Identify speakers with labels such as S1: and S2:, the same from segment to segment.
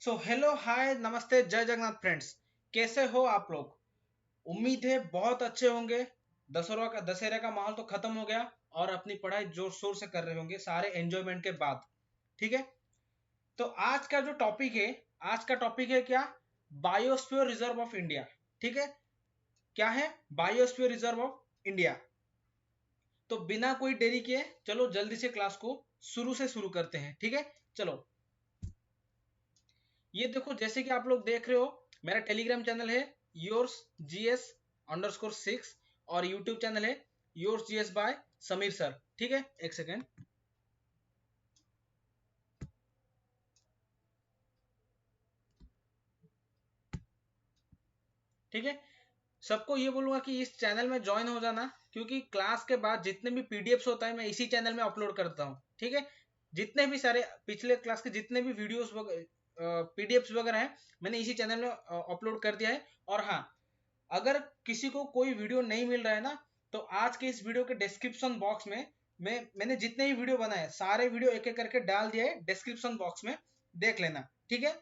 S1: So hello hi नमस्ते जय Jagannath friends. कैसे हो आप लोग। उम्मीद है बहुत अच्छे होंगे। दशहरा का माहौल तो खत्म हो गया और अपनी पढ़ाई जोर शोर से कर रहे होंगे सारे एंजॉयमेंट के बाद। ठीक है, तो आज का टॉपिक है क्या? Biosphere reserve of India. ठीक है, क्या है बायोस्फीयर रिजर्व ऑफ इंडिया। तो बिना कोई देरी किए चलो जल्दी से क्लास को शुरू से शुरू करते हैं। ठीक है, चलो। ये देखो, जैसे कि आप लोग देख रहे हो, मेरा टेलीग्राम चैनल है योर्स GS_6 और यूट्यूब चैनल है yours GS by Sameer sir. ठीक है, एक सेकेंड। ठीक है, सबको ये बोलूंगा कि इस चैनल में ज्वाइन हो जाना, क्योंकि क्लास के बाद जितने भी पीडीएफ्स होता है मैं इसी चैनल में अपलोड करता हूँ। ठीक है, जितने भी सारे पिछले क्लास के जितने भी वीडियोस पीडीएफ्स वगैरह हैं मैंने इसी चैनल में अपलोड कर दिया है। और हाँ, अगर किसी को कोई वीडियो नहीं मिल रहा है ना, तो आज के इस वीडियो के डिस्क्रिप्शन बॉक्स में मैंने जितने भी वीडियो बनाए सारे वीडियो एक एक करके डाल दिए है डिस्क्रिप्शन बॉक्स में, देख लेना। ठीक है,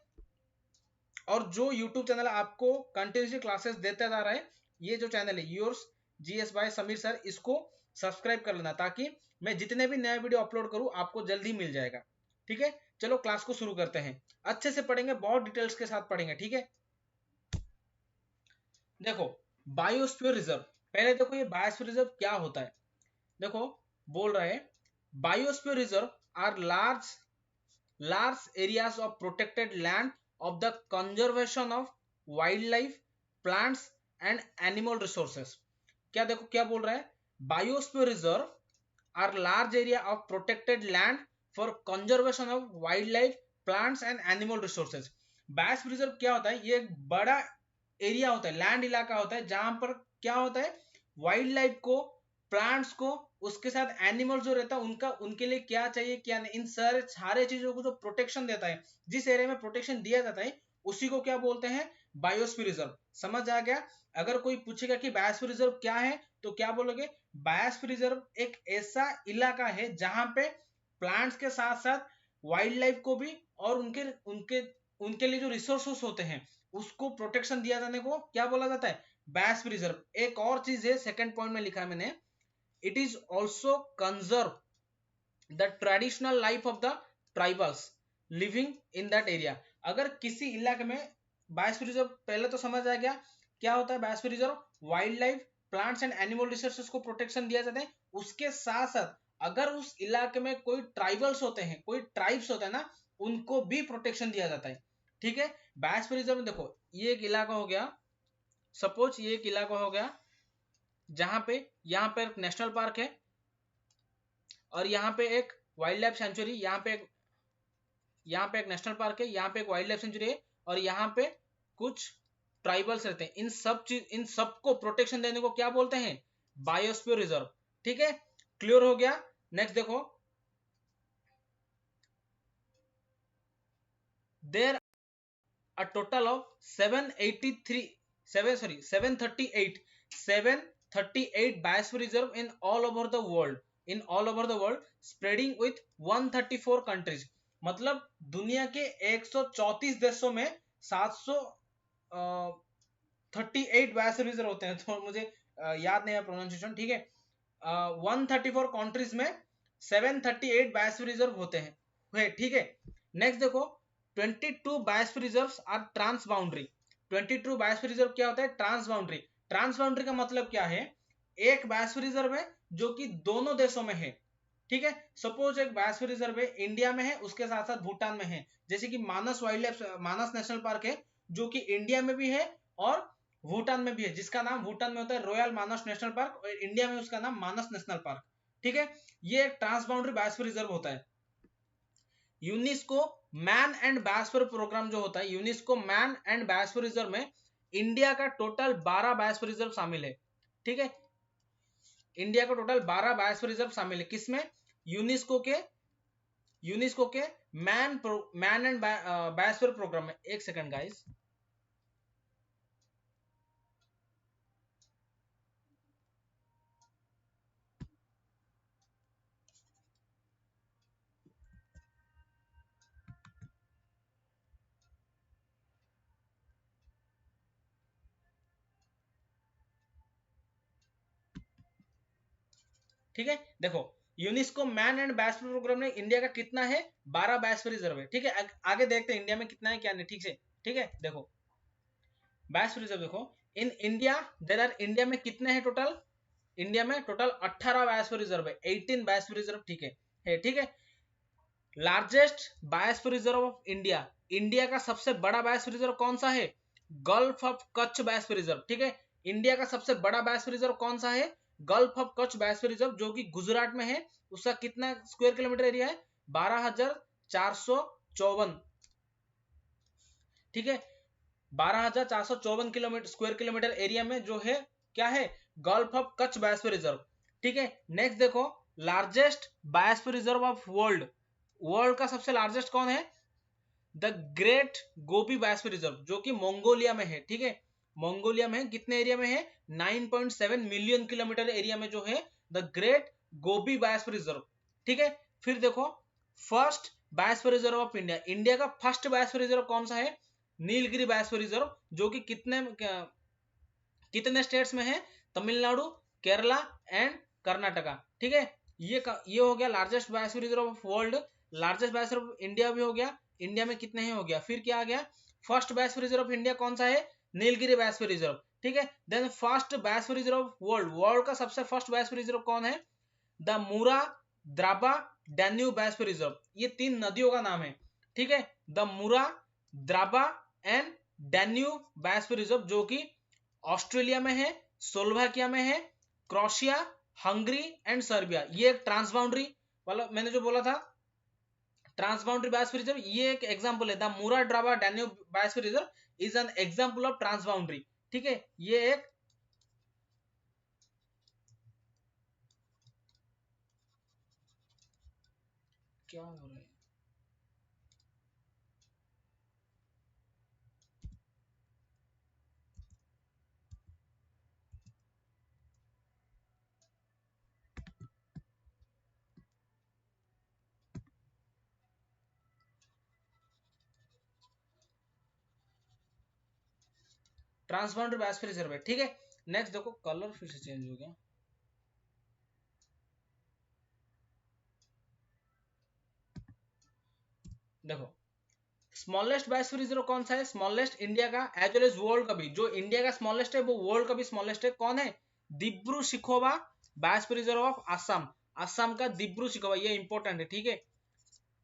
S1: और जो यूट्यूब चैनल आपको कंटिन्यूसली क्लासेस देता जा रहा है, ये जो चैनल है yours GS by Sameer sir, इसको सब्सक्राइब कर लेना ताकि मैं जितने भी नया वीडियो अपलोड करूं आपको जल्दी मिल जाएगा। ठीक है, चलो क्लास को शुरू करते हैं। अच्छे से पढ़ेंगे, बहुत डिटेल्स के साथ पढ़ेंगे। ठीक है, देखो बायोस्फीयर रिजर्व, पहले देखो ये बायोस्फीयर रिजर्व क्या होता है। देखो, बोल रहा है biosphere reserve are large areas of protected land of the conservation of wildlife, plants and animal resources। क्या देखो क्या बोल रहा है, biosphere reserve are large area of protected land for conservation of wild life, plants and animal resources. Biosphere reserve क्या होता है, ये एक बड़ा एरिया होता है, लैंड इलाका होता है, जहां पर क्या होता है, वाइल्ड लाइफ को, प्लांट्स को, उसके साथ एनिमल जो रहता है उनका, उनके लिए क्या चाहिए क्या नहीं, इन सारे चीजों को जो प्रोटेक्शन देता है, जिस एरिया में प्रोटेक्शन दिया जाता है उसी को क्या बोलते हैं, बायोस्फीयर रिजर्व। समझ आ गया? अगर कोई पूछेगा कि बायोस्फीयर रिजर्व क्या है तो क्या बोलोगे, बायोस्फीयर रिजर्व एक ऐसा इलाका है जहां पे प्लांट्स के साथ साथ वाइल्ड लाइफ को भी और उनके उनके उनके लिए जो रिसोर्सेस होते हैं उसको प्रोटेक्शन दिया जाने को क्या बोला जाता है, बायोस्फीयर रिजर्व। एक और चीज है, सेकंड पॉइंट में लिखा है मैंने, it is also conserve the traditional life of the tribals living in that area। अगर किसी इलाके में बायोस्फीयर रिजर्व, पहले तो समझ आ गया क्या होता है biosphere reserve, wild life, plants and animal resources को प्रोटेक्शन दिया जाता है। उसके साथ साथ अगर उस इलाके में कोई ट्राइबल्स होते हैं, कोई ट्राइब्स होते हैं ना, उनको भी प्रोटेक्शन दिया जाता है। ठीक है, बायोस्फीयर रिजर्व में देखो ये एक इलाका हो गया, सपोज ये एक इलाका हो गया जहां पे यहाँ पे एक नेशनल पार्क है और यहाँ पे एक वाइल्ड लाइफ सेंचुरी, यहाँ पे एक नेशनल पार्क है, यहाँ पे एक वाइल्ड लाइफ सेंचुरी है और यहाँ पे कुछ ट्राइबल्स रहते हैं। इन सबको प्रोटेक्शन देने को क्या बोलते हैं, बायोस्फीयर रिजर्व। ठीक है, क्लियर हो गया। नेक्स्ट देखो, there a total of 738 biosphere reserve in all over the world spreading with 134 countries। मतलब दुनिया के 134 देशों में 738 बायोस्फीयर रिजर्व होते हैं। तो मुझे याद नहीं है प्रोनाउंसिएशन। ठीक है, 134 कंट्रीज में 738 बायोस्फीयर रिजर्व होते हैं। ठीक है, नेक्स्ट देखो, 22 biosphere reserves are trans boundary. 22 biosphere reserve क्या होता है, ट्रांस बाउंड्री। ट्रांस बाउंड्री का मतलब क्या है, एक बायोस्फीयर रिजर्व है जो कि दोनों देशों में है। ठीक है, सपोज एक बायोस्फीयर रिजर्व है इंडिया में है, उसके साथ साथ भूटान में है। जैसे कि मानस वाइल्ड लाइफ, मानस नेशनल पार्क है जो कि इंडिया में भी है और भूटान में भी है, जिसका नाम भूटान में होता है रॉयल मानस नेशनल पार्क और इंडिया में उसका नाम मानस नेशनल पार्क। ठीक है, ये एक ट्रांस बाउंड्री बायोस्फीयर रिजर्व होता है। UNESCO man and biosphere programme जो होता है, UNESCO man and biosphere reserve में इंडिया का टोटल 12 बायोस्फीयर रिजर्व शामिल है। ठीक है, इंडिया का टोटल 12 बायोस्फीयर रिजर्व शामिल है, किसमें, यूनेस्को के मैन एंड बायोस्फीयर प्रोग्राम में। एक सेकंड गाइस, ठीक है। देखो UNESCO man and biosphere programme में इंडिया का कितना है, 12 बायोस्फीयर रिजर्व है। ठीक है, आगे देखते हैं इंडिया में कितना है क्या नहीं, ठीक से। ठीक है, देखो बायोस्फीयर रिजर्व देखो, in India there are, India में कितने हैं टोटल, इंडिया में टोटल 18 बायोस्फीयर रिजर्व है, 18 बायोस्फीयर रिजर्व। ठीक है, ठीक है। Largest biosphere reserve of India, India का सबसे बड़ा बायोस्फीयर रिजर्व कौन सा है, gulf of Kutch biosphere reserve. ठीक है, इंडिया का सबसे बड़ा बायोस्फीयर रिजर्व कौन सा है, gulf of Kutch biosphere reserve, जो कि गुजरात में है। उसका कितना स्क्वायर किलोमीटर एरिया है, 12,454। ठीक है, 12,454 किलोमीटर स्क्वायर किलोमीटर एरिया में जो है क्या है, gulf of Kutch biosphere reserve. ठीक है, नेक्स्ट देखो largest biosphere reserve of world, world का सबसे लार्जेस्ट कौन है, the great Gobi biosphere reserve, जो कि मंगोलिया में है। ठीक है, मंगोलिया में कितने एरिया में है, 9.7 मिलियन किलोमीटर एरिया में जो है the great Gobi biosphere reserve. ठीक है, फिर देखो first biosphere reserve of India, India का फर्स्ट बायोस्फीयर रिजर्व कौन सा है, नीलगिरी बायोस्फीयर रिजर्व, जो कि कितने स्टेट्स में है, तमिलनाडु, केरला एंड कर्नाटका। ठीक है, ये हो गया largest biosphere reserve of world. Largest biosphere of India भी हो गया, इंडिया में कितने हैं हो गया। फिर क्या आ गया, first biosphere reserve of India कौन सा है, नीलगिरी बायोस्फीयर रिजर्व। ठीक है, then first biosphere reserve of world, world का सबसे फर्स्ट बायोस्फीयर रिजर्व कौन है, the Mura Drava Danube biosphere reserve, ये 3 नदियों का नाम है। ठीक है, the Mura Drava and Danube biosphere reserve, जो कि ऑस्ट्रेलिया में है, स्लोवाकिया में है, क्रोएशिया, हंगरी एंड सर्बिया। ये एक ट्रांसबाउंड्री वाला मैंने जो बोला था, ट्रांसबाउंड्री बायोस्फीयर रिजर्व, ये एक एग्जांपल है, the Mura Drava Danube biosphere reserve is an example of transboundary. ठीक है, ये एक क्या हो रहा है, ट्रांसबाउंड्री बायोस्फीयर रिजर्व है। ठीक है, नेक्स्ट देखो कलर फिर से चेंज हो गया, देखो स्मॉलेस्ट बायोस्फीयर रिजर्व कौन सा है, स्मॉलेस्ट इंडिया का एज वेल एज वर्ल्ड का भी, जो इंडिया का स्मॉलेस्ट है वो वर्ल्ड का भी स्मॉलेस्ट है, कौन है, Dibru Saikhowa biosphere reserve of Assam, Assam का दिब्रू शिखोवा, ये इंपॉर्टेंट है। ठीक है,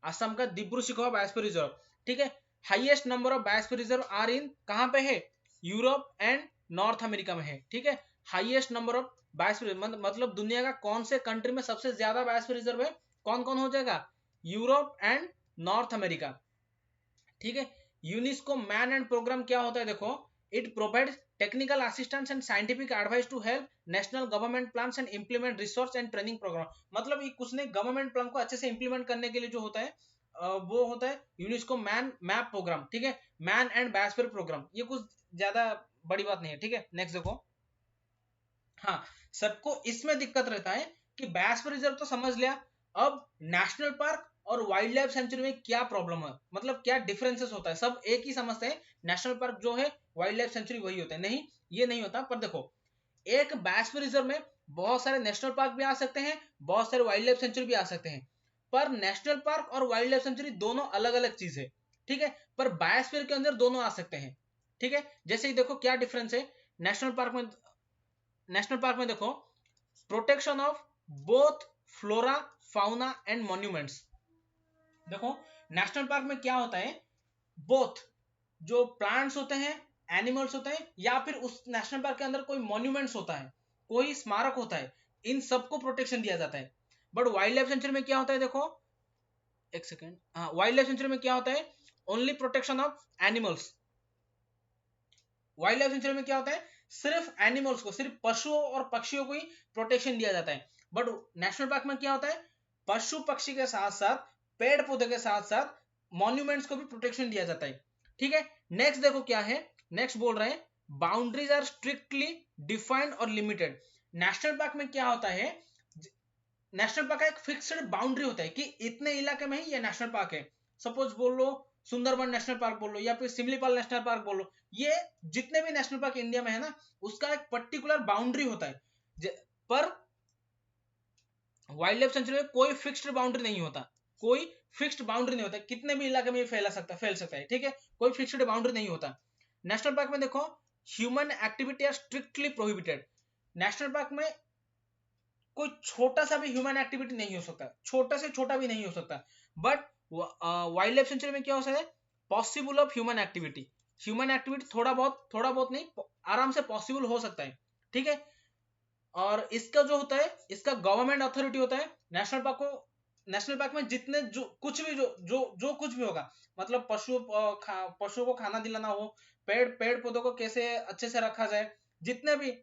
S1: असम का दिब्रू शिखोवा बायोस्फीयर रिजर्व। ठीक है, highest number of biosphere reserve are in, कहां पे है, यूरोप एंड नॉर्थ अमेरिका में है। ठीक है, हाईएस्ट नंबर ऑफ बायोस्फीयर मतलब दुनिया का कौन से कंट्री में सबसे ज्यादा बायोस्फीयर रिजर्व है, कौन कौन हो जाएगा, यूरोप एंड नॉर्थ अमेरिका। ठीक है, यूनेस्को मैन एंड प्रोग्राम क्या होता है, देखो it provides technical assistance and scientific advice to help national government plans and implement research and training programme, मतलब ये कुछ नहीं, गवर्नमेंट प्लान को अच्छे से इंप्लीमेंट करने के लिए जो होता है वो होता है यूनेस्को मैन मैप प्रोग्राम। ठीक है, मैन एंड बायोस्फीयर प्रोग्राम, ये कुछ ज्यादा बड़ी बात नहीं है। ठीक है, नेक्स्ट देखो, हाँ सबको इसमें दिक्कत रहता है कि बायोस्फीयर रिजर्व तो समझ लिया, अब नेशनल पार्क और वाइल्ड लाइफ सेंचुरी में क्या प्रॉब्लम है, मतलब क्या डिफरेंसेस होता है, सब एक ही समझते हैं नेशनल पार्क जो है वाइल्ड लाइफ सेंचुरी वही होता है, नहीं ये नहीं होता। पर देखो एक बायोस्फीयर रिजर्व में बहुत सारे नेशनल पार्क भी आ सकते हैं, बहुत सारे वाइल्ड लाइफ सेंचुरी भी आ सकते हैं, पर नेशनल पार्क और वाइल्ड लाइफ सेंचुरी दोनों अलग अलग चीज है। ठीक है, पर बायोस्फीयर के अंदर दोनों आ सकते हैं। ठीक है, जैसे ही देखो क्या डिफरेंस है, नेशनल पार्क में, नेशनल पार्क में देखो protection of both flora fauna and monuments, देखो नेशनल पार्क में क्या होता है, बोथ जो प्लांट्स होते हैं, एनिमल्स होते हैं, या फिर उस नेशनल पार्क के अंदर कोई मॉन्यूमेंट्स होता है, कोई स्मारक होता है, इन सबको प्रोटेक्शन दिया जाता है। बट वाइल्ड लाइफ सेंचुरी में क्या होता है, देखो एक सेकेंड, हाँ वाइल्ड लाइफ सेंचुरी में क्या होता है, only protection of animals, wild life sanctuary में क्या होता है, सिर्फ एनिमल्स को, सिर्फ पशुओं और पक्षियों को ही प्रोटेक्शन दिया जाता है। बट नेशनल पार्क में क्या होता है, पशु पक्षी के साथ साथ पेड़ पौधे के साथ साथ मॉन्यूमेंट्स को भी प्रोटेक्शन दिया जाता है। ठीक है, नेक्स्ट देखो क्या है, नेक्स्ट बोल रहे हैं बाउंड्रीज आर स्ट्रिक्टली डिफाइंड और लिमिटेड। नेशनल पार्क में क्या होता है, नेशनल पार्क का एक फिक्स्ड बाउंड्री होता है कि इतने इलाके में ही ये नेशनल पार्क है, सपोज बोल लो सुंदरबन नेशनल पार्क बोल लो या फिर सिमलीपाल नेशनल पार्क बोल लो, ये जितने भी नेशनल पार्क इंडिया में है ना, उसका एक पर्टिकुलर बाउंड्री होता है। पर वाइल्ड लाइफ सेंचुरी में कोई फिक्स्ड बाउंड्री नहीं होता, कोई फिक्स्ड बाउंड्री नहीं होता, कितने भी इलाके में फैल सकता है, ठीक है, कोई फिक्स्ड बाउंड्री नहीं होता। नेशनल पार्क में देखो human activity are strictly prohibited. National park में कोई छोटा सा भी ह्यूमन एक्टिविटी नहीं हो सकता, छोटा से छोटा भी नहीं हो सकता। बट वाइल्ड लाइफ सेंचुरी में क्या हो सकता है, possible of human activity, human activity थोड़ा बहुत नहीं, आराम से पॉसिबल हो सकता है, ठीक है। और इसका जो होता है, इसका गवर्नमेंट अथॉरिटी होता है। नेशनल पार्क में जितने जो कुछ भी जो कुछ भी होगा, मतलब पशुओं को खाना दिलाना हो, पेड़ पौधों को कैसे अच्छे से रखा जाए, जितने भी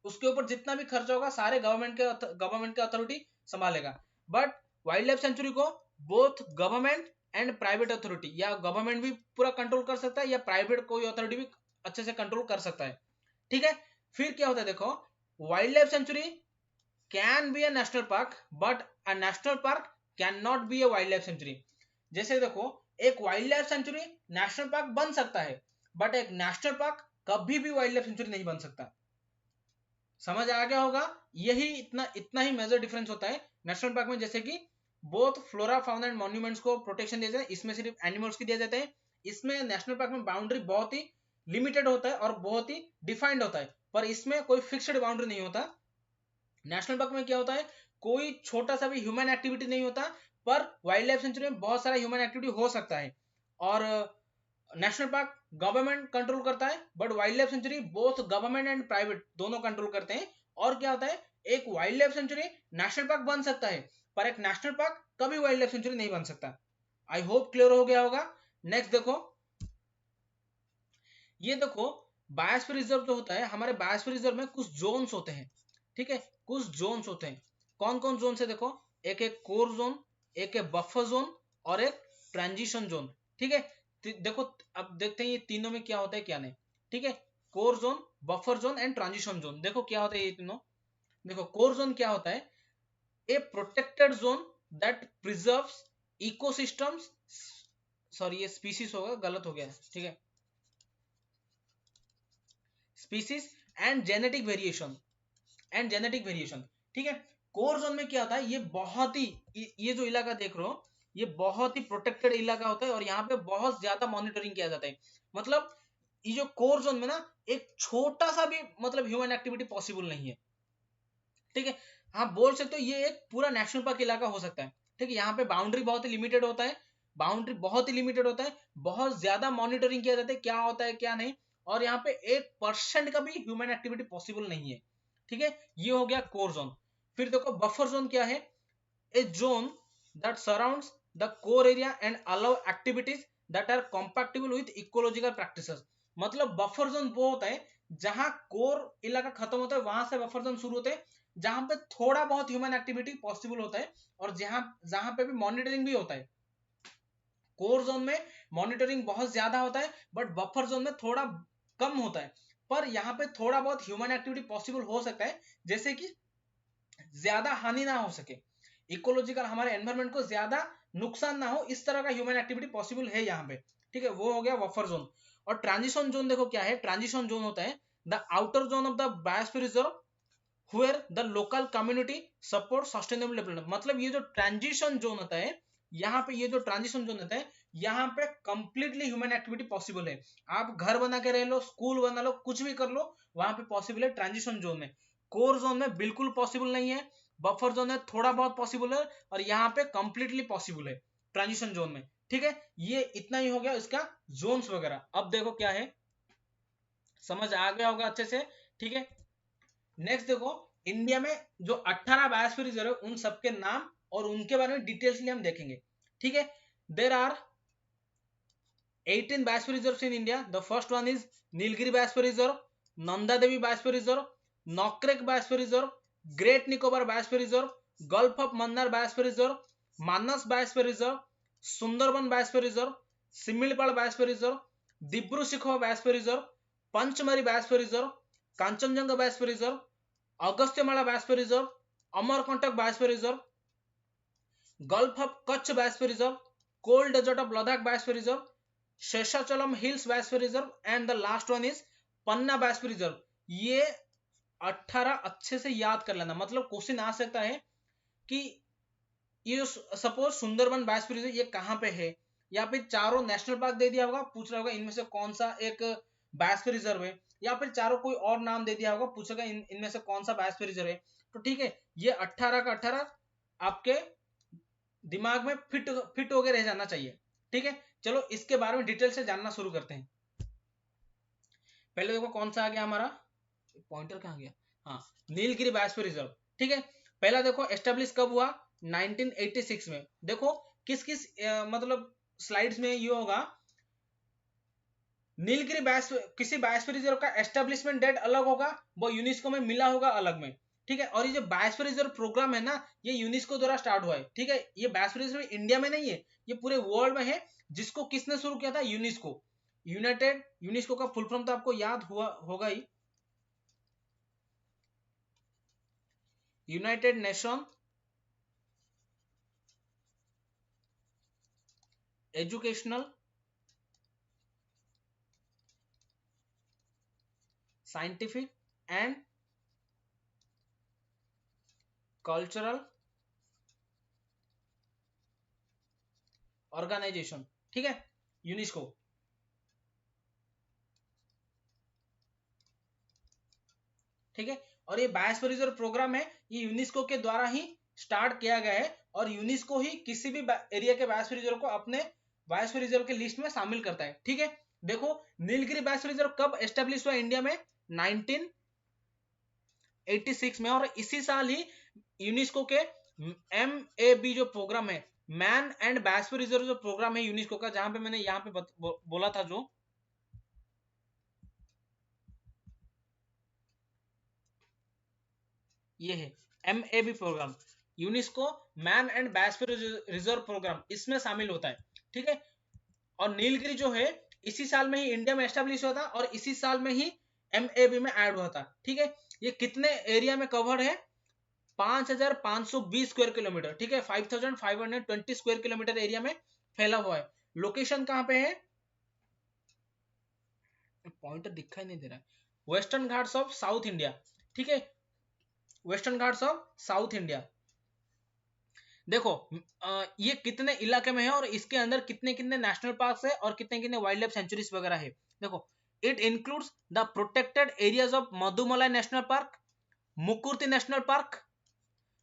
S1: उसके ऊपर जितना भी खर्चा होगा सारे गवर्नमेंट के अथॉरिटी संभालेगा। बट वाइल्ड लाइफ सेंचुरी को both government and private authority, या गवर्नमेंट भी पूरा कंट्रोल कर सकता है या प्राइवेट कोई अथॉरिटी भी अच्छे से कंट्रोल कर सकता है, ठीक है। फिर क्या होता है देखो, wild life sanctuary can be a national park but a national park can not be a wild life sanctuary. जैसे देखो, एक wild life sanctuary national park बन सकता है, बट एक नेशनल पार्क कभी भी वाइल्ड लाइफ सेंचुरी नहीं बन सकता। समझ आ गया होगा, यही इतना ही मेजर डिफरेंस होता है नेशनल पार्क में। जैसे कि both flora fauna and monuments को प्रोटेक्शन दिया जाता है, इसमें सिर्फ एनिमल्स की दिया जाता है। इसमें नेशनल पार्क में बाउंड्री बहुत ही लिमिटेड होता है और बहुत ही डिफाइंड होता है, पर इसमें कोई फिक्स्ड बाउंड्री नहीं होता। नेशनल पार्क में क्या होता है, कोई छोटा सा भी ह्यूमन एक्टिविटी नहीं होता, पर वाइल्ड लाइफ सेंचुरी में बहुत सारा ह्यूमन एक्टिविटी हो सकता है। और नेशनल पार्क गवर्नमेंट कंट्रोल करता है, but wild life sanctuary both government and private दोनों कंट्रोल करते हैं। और क्या होता है, एक wild life sanctuary national park बन सकता है, पर एक नेशनल पार्क कभी वाइल्ड लाइफ सेंचुरी नहीं बन सकता। आई होप क्लियर हो गया होगा। नेक्स्ट देखो, ये देखो बायोस्फीयर रिजर्व जो होता है, हमारे बायोस्फीयर रिजर्व में कुछ जोन्स होते हैं, ठीक है, कुछ जोन्स होते हैं। कौन कौन जोन है देखो, एक है कोर जोन, एक है बफर जोन और एक ट्रांजिशन जोन, ठीक है। देखो अब देखते हैं ये तीनों में क्या होता है क्या नहीं, ठीक है। Core zone, buffer zone and transition zone, देखो क्या होता है ये तीनों। देखो कोर जोन क्या होता है, a protected zone that preserves ecosystems, sorry ये स्पीसीज होगा, गलत हो गया है, ठीक है, स्पीसीज एंड जेनेटिक वेरिएशन, ठीक है। कोर जोन में क्या होता है, ये जो इलाका देख रहे हो, ये बहुत ही प्रोटेक्टेड इलाका होता है और यहाँ पे बहुत ज्यादा मॉनिटरिंग किया जाता है। मतलब ये जो कोर जोन में ना, एक छोटा सा भी मतलब ह्यूमन एक्टिविटी पॉसिबल नहीं है, ठीक है। हाँ बोल सकते हो ये एक पूरा नेशनल पार्क इलाका हो सकता है, ठीक है। यहाँ पे बाउंड्री बहुत ही लिमिटेड होता है, बहुत ज्यादा मॉनिटरिंग किया जाता है क्या होता है क्या नहीं, और यहाँ पे 1% का भी ह्यूमन एक्टिविटी पॉसिबल नहीं है, ठीक है। ये हो गया कोर जोन। फिर देखो बफर जोन क्या है, a zone that surrounds the core area and allow activities that are compatible with ecological practices. मतलब बफर जोन वो होता है जहां कोर इलाका खत्म होता है, वहां से बफर जोन शुरू होते हैं, जहां पे थोड़ा बहुत ह्यूमन एक्टिविटी पॉसिबल होता है और जहां जहां पे भी मॉनिटरिंग भी होता है। कोर जोन में मॉनिटरिंग बहुत ज्यादा होता है, बट बफर जोन में थोड़ा कम होता है, पर यहाँ पे थोड़ा बहुत ह्यूमन एक्टिविटी पॉसिबल हो सकता है, जैसे कि ज्यादा हानि ना हो सके, इकोलॉजिकल हमारे एनवायरमेंट को ज्यादा नुकसान ना हो, इस तरह का ह्यूमन एक्टिविटी पॉसिबल है यहाँ पे, ठीक है। वो हो गया बफर जोन। और ट्रांजिशन जोन देखो क्या है, ट्रांजिशन जोन होता है the outer zone of the biosphere reserve where the local community support sustainable development। मतलब ये जो ट्रांजिशन जोन होता है, यहाँ पे ये जो ट्रांजिशन जोन होता है, यहाँ पे कंप्लीटली ह्यूमन एक्टिविटी पॉसिबल है। आप घर बना के रह लो, स्कूल बना लो, कुछ भी कर लो, वहां पे पॉसिबल है ट्रांजिशन जोन में। कोर जोन में बिल्कुल पॉसिबल नहीं है, बफर जोन में थोड़ा बहुत पॉसिबल है, और यहाँ पे कंप्लीटली पॉसिबल है ट्रांजिशन जोन में, ठीक है। ये इतना ही हो गया इसका जोन्स वगैरह। अब देखो क्या है, समझ आ गया होगा अच्छे से, ठीक है। नेक्स्ट देखो, इंडिया में जो 18 बायोस्फीयर रिजर्व है, उन सबके नाम और उनके बारे में डिटेल्सली हम देखेंगे, ठीक है। There are 18 biosphere reserves in India. The first one is Nilgiri biosphere reserve, Nanda Devi biosphere reserve, Nokrek biosphere reserve, Great Nicobar biosphere reserve, Gulf of Mannar biosphere reserve, Manas biosphere reserve, Sundarban biosphere reserve, Similipal biosphere reserve, Dibru Saikhowa biosphere reserve, Pachmarhi biosphere reserve, Kanchenjunga biosphere reserve, Agasthyamala biosphere reserve, Amarkantak biosphere reserve, Gulf of Kutch biosphere reserve, Cold desert of Ladakh biosphere reserve, Seshachalam hills biosphere reserve, and the last one is Panna biosphere reserve. ये 18 अच्छे से याद कर लेना, मतलब question आ सकता है कि ये सपोज सुंदरबन बायोस्फीयर रिजर्व ये कहाँ पे है, या फिर चारों नेशनल पार्क दे दिया होगा, पूछ रहा होगा इनमें से कौन सा एक बायोस्फीयर रिजर्व है, या फिर चारों कोई और नाम दे दिया होगा, पूछेगा इनमें से कौन सा बायोस्फीयर रिजर्व है। तो ठीक है, ये 18 का 18 आपके दिमाग में फिट होके रह जाना चाहिए। ठीक है, चलो इसके बारे में डिटेल से जानना शुरू करते हैं। पहले देखो कौन सा आ गया हमारा, पॉइंटर कहाँ गया, हाँ, नीलगिरी बायोस्फीयर रिजर्व। ठीक है, पहला देखो एस्टेब्लिश कब हुआ, 1986 में। देखो किस किस मतलब स्लाइड्स में ये होगा, नीलगिरी किसी बायोस्फीयर रिजर्व का एस्टेब्लिशमेंट डेट अलग होगा, वो यूनेस्को में मिला होगा अलग में। ठीक है, और ये जो बायोस्फीयर रिजर्व प्रोग्राम है ना, ये यूनेस्को द्वारा स्टार्ट हुआ है। ठीक है, ये बायोस्फीयर रिजर्व इंडिया में नहीं है, ये पूरे वर्ल्ड में है, जिसको किसने शुरू किया था, यूनेस्को। यूनेस्को का फुल फॉर्म तो आपको याद हुआ होगा ही, United Nation Educational Scientific and Cultural Organization. ठीक है, यूनेस्को। ठीक है, और ये बायोस्फीयर रिजर्व प्रोग्राम है, ये यूनेस्को के द्वारा ही स्टार्ट किया गया है, और यूनेस्को ही किसी भी एरिया के बायोस्फीयर रिजर्व को अपने बायोस्फीयर रिजर्व के लिस्ट में शामिल करता है। ठीक है, देखो नीलगिरी बायोस्फीयर रिजर्व कब एस्टेब्लिश हुआ इंडिया में, 1986 में, और इसी साल ही यूनेस्को के MAB जो प्रोग्राम है, मैन एंड बायोस्फीयर रिजर्व जो प्रोग्राम है यूनेस्को का, जहां पे मैंने यहाँ पे बोला था, जो ये है MAB programme, UNESCO man and biosphere reserve programme, इसमें शामिल होता है। ठीक है, और नीलगिरी जो है इसी साल में ही इंडिया में एस्टेब्लिश हुआ था, और इसी साल में ही MAB में ऐड हुआ था। ठीक है, ये कितने एरिया में कवर है, 5520 स्क्वायर किलोमीटर। ठीक है, 5520 स्क्वायर किलोमीटर एरिया में फैला हुआ है। लोकेशन कहां पे है, पॉइंटर दिखाई नहीं दे रहा है, Western Ghats of south India. ठीक है, Western Ghats of south India. देखो ये कितने इलाके में है, और इसके अंदर कितने कितने नेशनल पार्क है, और कितने कितने वाइल्ड लाइफ सेंचुरीज वगैरह है। देखो it includes the protected areas of Mudumalai national park, Mukurthi national park,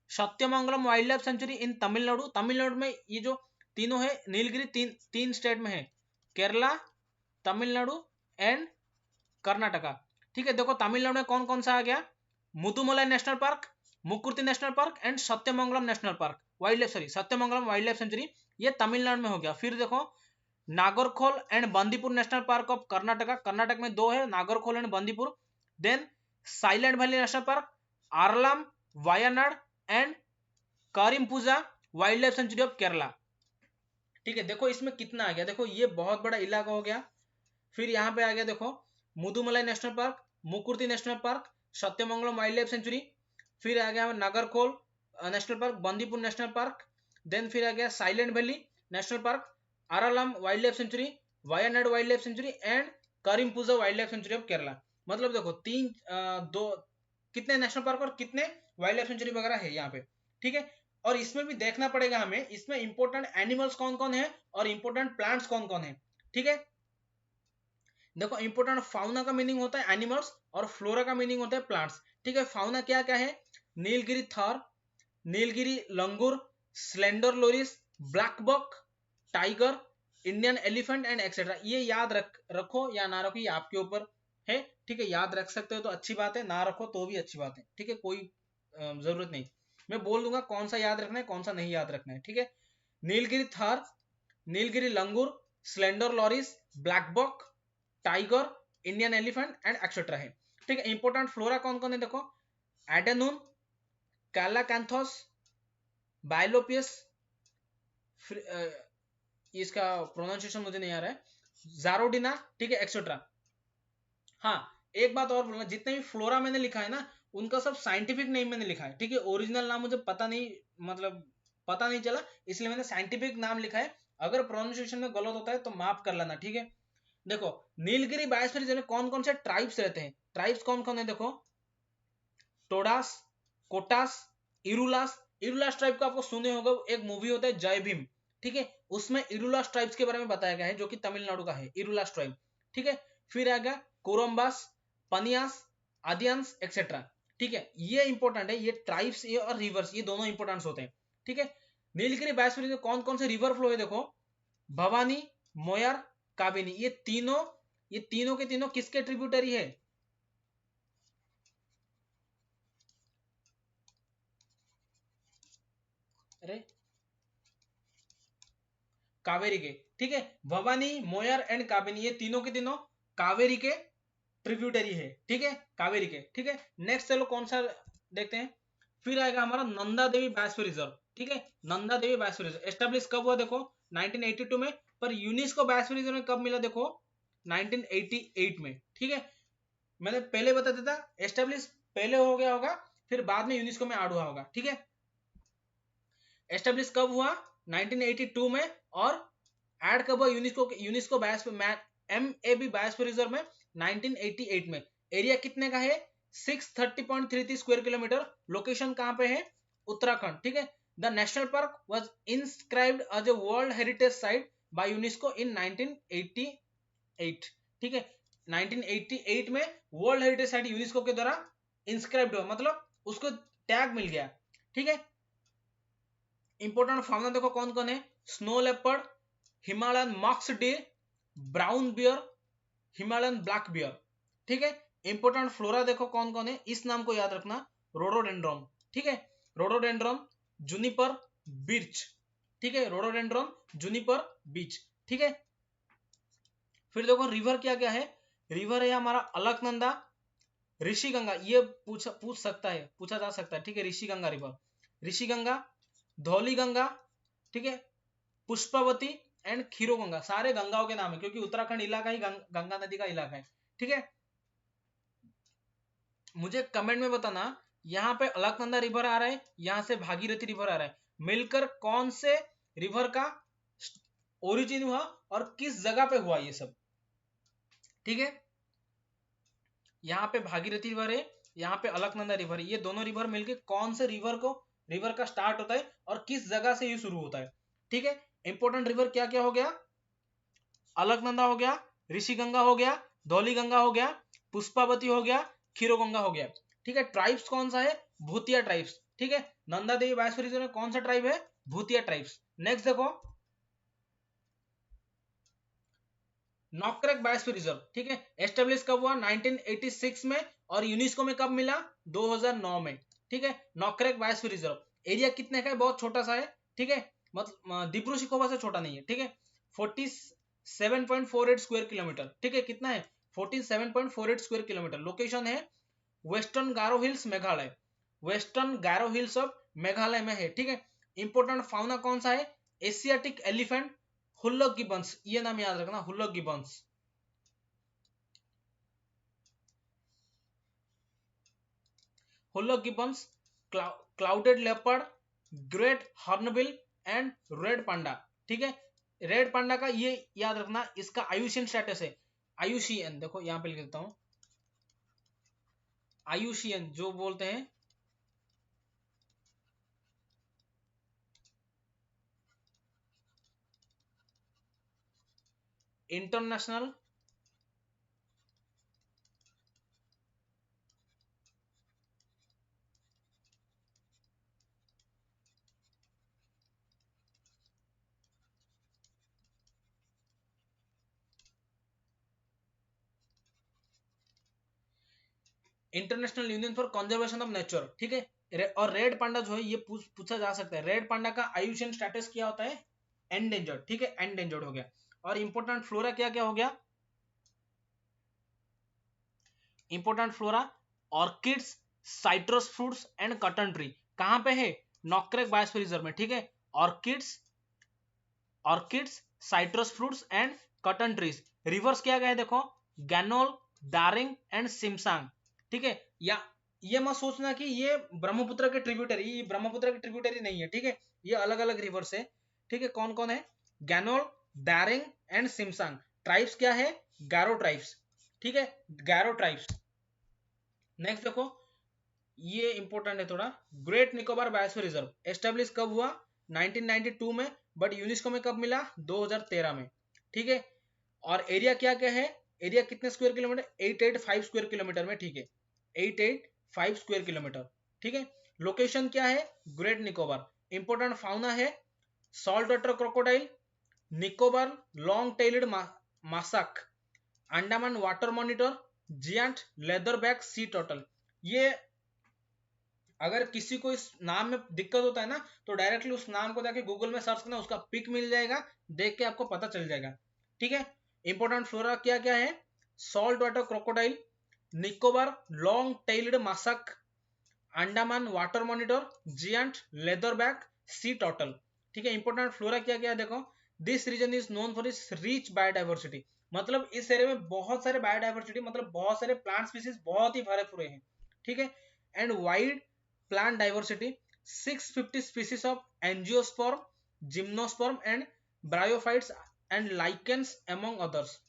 S1: Sathyamangalam wildlife sanctuary in Tamil Nadu. Tamil Nadu में ये जो तीनों है, नीलगिरी तीन स्टेट में है, केरला, तमिलनाडु एंड कर्नाटका। ठीक है, देखो तमिलनाडु में कौन कौन सा आ गया, Mudumalai national park, Mukurthi national park and Sathyamangalam national park wildlife, sorry Sathyamangalam wildlife sanctuary, ये तमिलनाडु में हो गया। फिर देखो Nagarhole and Bandipur national park of Karnataka, Karnataka में दो है, Nagarhole and Bandipur. Then Silent Valley national park, Aralam, Wayanad and Karimpuzha wildlife sanctuary of Kerala. ठीक है, देखो इसमें कितना आ गया, देखो ये बहुत बड़ा इलाका हो गया। फिर यहाँ पे आ गया देखो Mudumalai national park, Mukurthi national park, Sathyamangalam wildlife sanctuary. फिर आ गया Nagarhole national park, Bandipur national park. Then फिर आ गया Silent Valley national park, Aralam wildlife sanctuary, Wayanad wildlife sanctuary and Karimpuzha wildlife sanctuary of Kerala. मतलब देखो दो कितने नेशनल पार्क और कितने वाइल्ड लाइफ सेंचुरी वगैरह है यहाँ पे। ठीक है, और इसमें भी देखना पड़ेगा हमें, इसमें इंपॉर्टेंट एनिमल्स कौन कौन है और इंपॉर्टेंट प्लांट्स कौन कौन है। ठीक है, देखो इंपोर्टेंट फाउना का मीनिंग होता है एनिमल्स, और फ्लोरा का मीनिंग होता है प्लांट्स। ठीक है, फाउना क्या क्या है, Nilgiri tahr, Nilgiri langur, slender loris, blackbuck, tiger, Indian elephant and etcetera. ये याद रखो या ना रखो, ये आपके ऊपर है। ठीक है, याद रख सकते हो तो अच्छी बात है, ना रखो तो भी अच्छी बात है। ठीक है, कोई जरूरत नहीं, मैं बोल दूंगा कौन सा याद रखना है कौन सा नहीं याद रखना है। ठीक है, Nilgiri tahr, Nilgiri langur, slender loris, blackbuck, tiger, Indian elephant and etcetera है। ठीक है, इंपोर्टेंट फ्लोरा कौन कौन है, देखो एडेनून, कैलाकैंथोस, बाइलोपियस, इसका प्रोनाउंसिएशन मुझे नहीं आ रहा है, जारोडिना। ठीक है, एक्सेट्रा। हाँ, एक बात और बोलना, जितने भी फ्लोरा मैंने लिखा है ना, उनका सब साइंटिफिक नेम मैंने लिखा है। ठीक है, ओरिजिनल नाम मुझे पता नहीं, मतलब पता नहीं चला, इसलिए मैंने साइंटिफिक नाम लिखा है। अगर प्रोनाउंसिएशन में गलत होता है तो माफ कर लेना। ठीक है, देखो नीलगिरी बायोस्फीयर रिजर्व में कौन कौन से ट्राइब्स रहते हैं, ट्राइब्स कौन कौन है, देखो टोडास, कोटास, इरुलास, इडुलास ट्राइब को आपको सुने होगा, एक मूवी होता है जय भीम, ठीक है, उसमें इडुलास ट्राइब्स के बारे में बताया गया है, जो कि तमिलनाडु का है इडुलास ट्राइब, ठीक है। फिर आएगा कोरम्बास, पनियास, आदियान्स एक्सेट्रा, ठीक है। ये इंपॉर्टेंट है, ये ट्राइब्स ये और रिवर्स ये दोनों इंपॉर्टेंट होते हैं, ठीक है। नीलगिरी बायोस्फीयर में कौन कौन से रिवर फ्लो है देखो, भवानी, मोयर, काबिनी, ये तीनों के तीनों किसके ट्रिब्यूटरी है, अरे कावेरी के, ठीक है। भवानी, मोयर एंड काबिनी ये तीनों के तीनों कावेरी के ट्रिब्यूटरी है, ठीक है, कावेरी के, ठीक है। नेक्स्ट चलो कौन सा देखते हैं, फिर आएगा हमारा नंदा देवी बायोस्फीयर रिजर्व, ठीक है। Nanda Devi biosphere reserve establish कब हुआ देखो 1982 में, पर यूनेस्को बायोस्फीयर रिजर्व में कब मिला देखो 1988 में, ठीक है। मैंने पहले बता देता, एस्टेब्लिश पहले हो गया होगा, फिर बाद में यूनेस्को में ऐड हुआ होगा, ठीक है। एस्टेब्लिश कब हुआ 1982 में, और ऐड कब हुआ यूनेस्को एमएबी बायोस्फीयर रिजर्व में 1988 में। एरिया कितने का है 630.33 स्क्वायर किलोमीटर। लोकेशन कहां पे है उत्तराखंड, ठीक है। The national park was inscribed as a world heritage site by UNESCO in 1988, ठीक है। 1988 में वर्ल्ड हेरिटेज साइट यूनेस्को के द्वारा इंस्क्राइब्ड हुआ, मतलब उसको टैग मिल गया, ठीक है। इंपोर्टेंट फाउना देखो कौन कौन है, स्नो लेपर्ड, हिमालयन मॉक्स deer, brown bear, Himalayan black bear, ठीक है। इंपोर्टेंट फ्लोरा देखो कौन कौन है, इस नाम को याद रखना, रोडोडेंड्रॉन, ठीक है, रोडोडेंड्रॉन, जूनिपर, बिर्च, ठीक है, रोडोडेंड्रॉन, जूनिपर, बीच, ठीक है। फिर देखो रिवर क्या क्या है, रिवर है हमारा अलकनंदा, ऋषिगंगा, ये पूछा जा सकता है, ठीक है। ऋषिगंगा रिवर, ऋषिगंगा, धौली गंगा, ठीक है, पुष्पावती एंड खीरोगंगा, सारे गंगाओं के नाम है, क्योंकि उत्तराखंड इलाका ही गंगा नदी का इलाका है, ठीक है। मुझे कमेंट में बताना, यहाँ पे अलकनंदा रिवर आ रहा है, यहाँ से भागीरथी रिवर आ रहा है, मिलकर कौन से रिवर का ओरिजिन हुआ और किस जगह पे हुआ ये सब, ठीक है। यहाँ पे भागीरथी रिवर है, यहाँ पे अलकनंदा रिवर है, ये दोनों रिवर मिलके कौन से रिवर का स्टार्ट होता है और किस जगह से ये शुरू होता है, ठीक है। इंपोर्टेंट रिवर क्या क्या हो गया, अलकनंदा हो गया, ऋषिगंगा हो गया, धौलीगंगा हो गया, पुष्पावती हो गया, खीरोगंगा हो गया, ठीक है। ट्राइब्स कौन सा है, भूतिया ट्राइब्स, ठीक है। नंदा देवी बायोस्फीयर रिजर्व में कौन सा ट्राइब है, भूतिया ट्राइब्स। नेक्स्ट देखो नॉकरेक बायोस्फीयर रिजर्व, ठीक है, एस्टेब्लिश कब हुआ 1986 में, और यूनेस्को में कब मिला 2009 में, ठीक है। नॉकरेक बायोस्फीयर रिजर्व एरिया कितने का है, बहुत छोटा सा है, ठीक है, मतलब दिब्रू शिखोवा से छोटा नहीं है, ठीक है। 47.48 स्क्वायर किलोमीटर, ठीक है, कितना है 47.48 स्क्वायर किलोमीटर। लोकेशन है western Garo hills Meghalaya, western Garo hills of Meghalaya में है, ठीक है। इंपोर्टेंट फाउना कौन सा है, एशियाटिक एलिफेंट, हुल्लक गिबन्स, ये नाम याद रखना, hoolock gibbons, hoolock gibbons, clouded leopard, great hornbill and red panda, ठीक है। रेड पांडा का ये याद रखना, इसका आयुषियन स्टेटस है, आयुषियन, देखो यहां पे लिख देता हूं, आयुषियन जो बोलते हैं, international international union for conservation of nature, ठीक है। और रेड पांडा जो है ये पूछा जा सकता है, रेड पांडा का आयुषियन स्टेटस क्या होता है, एंडेंजर्ड, ठीक है, एंडेंजर्ड हो गया। और इंपोर्टेंट फ्लोरा क्या क्या हो गया, important flora orchids, citrus fruits and cotton tree, कहां पे है नॉकरेक बायोस्फीयर रिजर्व में, ठीक है। Orchids, citrus fruits and cotton trees. Reverse क्या गए देखो, गैनोल, दारिंग एंड सिमसांग, ठीक है। या ये मत सोचना कि ये ब्रह्मपुत्र के ट्रिब्यूटरी, ये ब्रह्मपुत्र के ट्रिब्यूटरी नहीं है, ठीक है, ये अलग अलग रिवर्स है, ठीक है। कौन कौन है, गैनोल, दारिंग एंड सिमसांग। ट्राइब्स क्या है, गारो ट्राइब्स, ठीक है, गारो ट्राइब्स। नेक्स्ट देखो ये इंपॉर्टेंट है थोड़ा। Great Nicobar biosphere reserve establish कब हुआ? 1992 में, बट यूनेस्को में कब मिला? 2013 में। ठीक है, और एरिया क्या क्या है? एरिया कितने स्क्वायर किलोमीटर? 885 स्क्वायर किलोमीटर में। ठीक है, 885 स्क्वायर किलोमीटर। ठीक है, लोकेशन क्या है? ग्रेट निकोबार। इंपॉर्टेंट फाउना है saltwater crocodile, Nicobar long tailed macaque, Andaman water monitor, giant leatherback sea turtle. ये अगर किसी को इस नाम में दिक्कत होता है ना, तो डायरेक्टली उस नाम को जाके गूगल में सर्च करना, उसका पिक मिल जाएगा, देख के आपको पता चल जाएगा। ठीक है, इंपॉर्टेंट फ्लोरा क्या क्या है? Saltwater crocodile, Nicobar long tailed macaque, Andaman water monitor, giant leatherback sea turtle. ठीक है, इंपॉर्टेंट फ्लोरा क्या क्या है देखो। This region is known for its rich biodiversity, मतलब इस एरिया में बहुत सारे बायोडाइवर्सिटी, मतलब बहुत सारे प्लांट स्पीसीज बहुत ही भरे पूरे हैं। ठीक है, and wide plant diversity, 650 species of angiosperm, gymnosperm and bryophytes and lichens among others।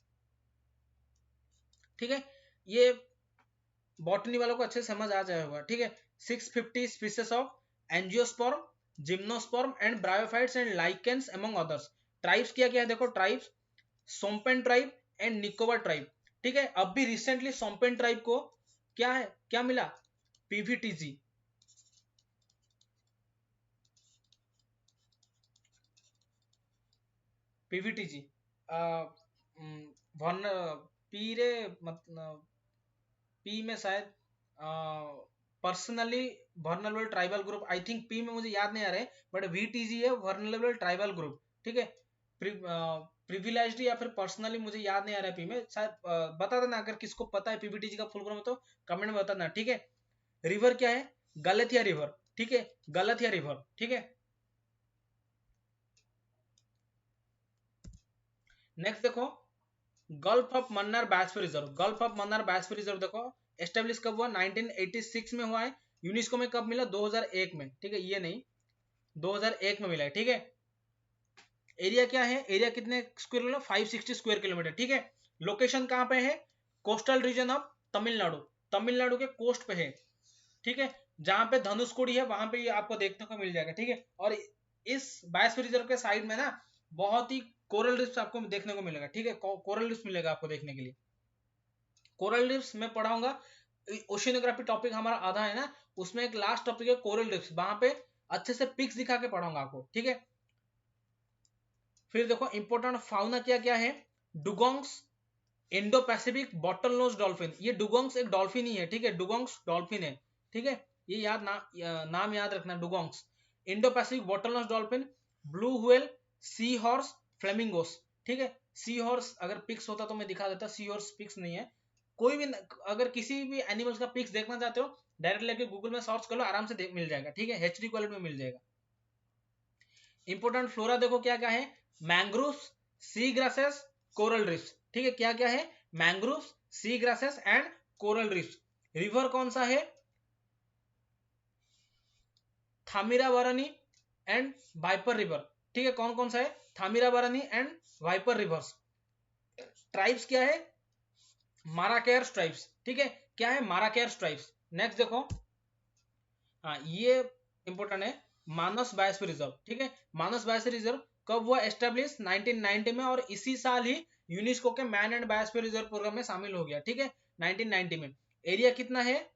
S1: ठीक है, ये बॉटनी वालों को अच्छे समझ आ जाए होगा। ठीक है, 650 species of angiosperm, gymnosperm and bryophytes and lichens among others। Tribes क्या क्या है देखो, tribes Shompen tribe and Nicobar tribe. ठीक है, अब भी रिसेंटली सोम्पेन ट्राइब को क्या है, क्या मिला? पीवीटीजी। पीवीटीजी पी रे, मतलब पी में शायद personally vulnerable tribal group, I think P में मुझे याद नहीं आ रहा है, बट वीटीजी है वर्नरेबल ट्राइबल ग्रुप। ठीक है, प्रिविलेज्ड या फिर पर्सनली मुझे याद नहीं आ रहा है पी में, शायद बता देना अगर किसको पता है पीवीटीजी का फुल फॉर्म तो कमेंट में बता देना। ठीक है, रिवर क्या है? गलथिया रिवर। ठीक है, गलथिया रिवर। ठीक है, नेक्स्ट देखो gulf of Mannar biosphere reserve. Gulf of Mannar biosphere reserve देखो एस्टेब्लिश कब हुआ? 1986 में हुआ है। यूनेस्को में कब मिला? 2001 में। ठीक है, ये नहीं, 2001 में मिला है। ठीक है, एरिया क्या है? एरिया कितने स्क्वायर किलोमीटर? 560 square kilometre. ठीक है, लोकेशन कहां पे है? Coastal region of Tamil Nadu, Tamil Nadu के कोस्ट पे है। ठीक है, जहां पे धनुषकोडी है वहां पे ये आपको देखने को मिल जाएगा। ठीक है, और इस बायोस्फीयर रिजर्व के साइड में ना बहुत ही कोरल रिफ्स आपको देखने को मिलेगा। ठीक है, कोरल रिफ्स मिलेगा आपको देखने के लिए। कोरल रिफ्स में पढ़ाऊंगा, ओशियोनोग्राफी टॉपिक हमारा आधा है ना, उसमें एक लास्ट टॉपिक है कोरल रिफ्स, वहां पे अच्छे से पिक्स दिखा के पढ़ाऊंगा आपको। ठीक है, फिर देखो इंपॉर्टेंट फाउना क्या क्या है? Dugongs Indo Pacific bottlenose dolphin. ये डुगोंग्स एक डॉल्फिन ही है। ठीक है, डुगोंग्स डॉल्फिन है। ठीक है, ये नाम याद रखना, dugongs Indo Pacific bottlenose dolphin, blue whale, seahorse, flamingos. ठीक है, सी हॉर्स अगर पिक्स होता तो मैं दिखा देता, सी हॉर्स पिक्स नहीं है। कोई भी अगर किसी भी एनिमल्स का पिक्स देखना चाहते हो डायरेक्ट लेके गूगल में सर्च कर लो, आराम से मिल जाएगा। ठीक है, एचडी क्वालिटी में मिल जाएगा। इंपोर्टेंट फ्लोरा देखो क्या क्या है? Mangroves, sea grasses, coral reefs. ठीक है, क्या क्या है? Mangroves, sea grasses and coral reefs. River कौन सा है? Thamirabarani and Vaippar river. ठीक है, कौन कौन सा है? Thamirabarani and Vaippar rivers. Tribes क्या है? माराकेर ट्राइब्स। ठीक है, क्या है? माराकेर ट्राइब्स। नेक्स्ट देखो, हाँ ये इंपोर्टेंट है, मानस बायोस्फीयर रिजर्व। ठीक है, मानस बायोस्फीयर रिजर्व कब हुआ एस्टेब्लिश? 1990 में, और इसी साल ही यूनेस्को के man and biosphere reserve programme में शामिल हो गया। ठीक है, 1990 में। एरिया कितना है?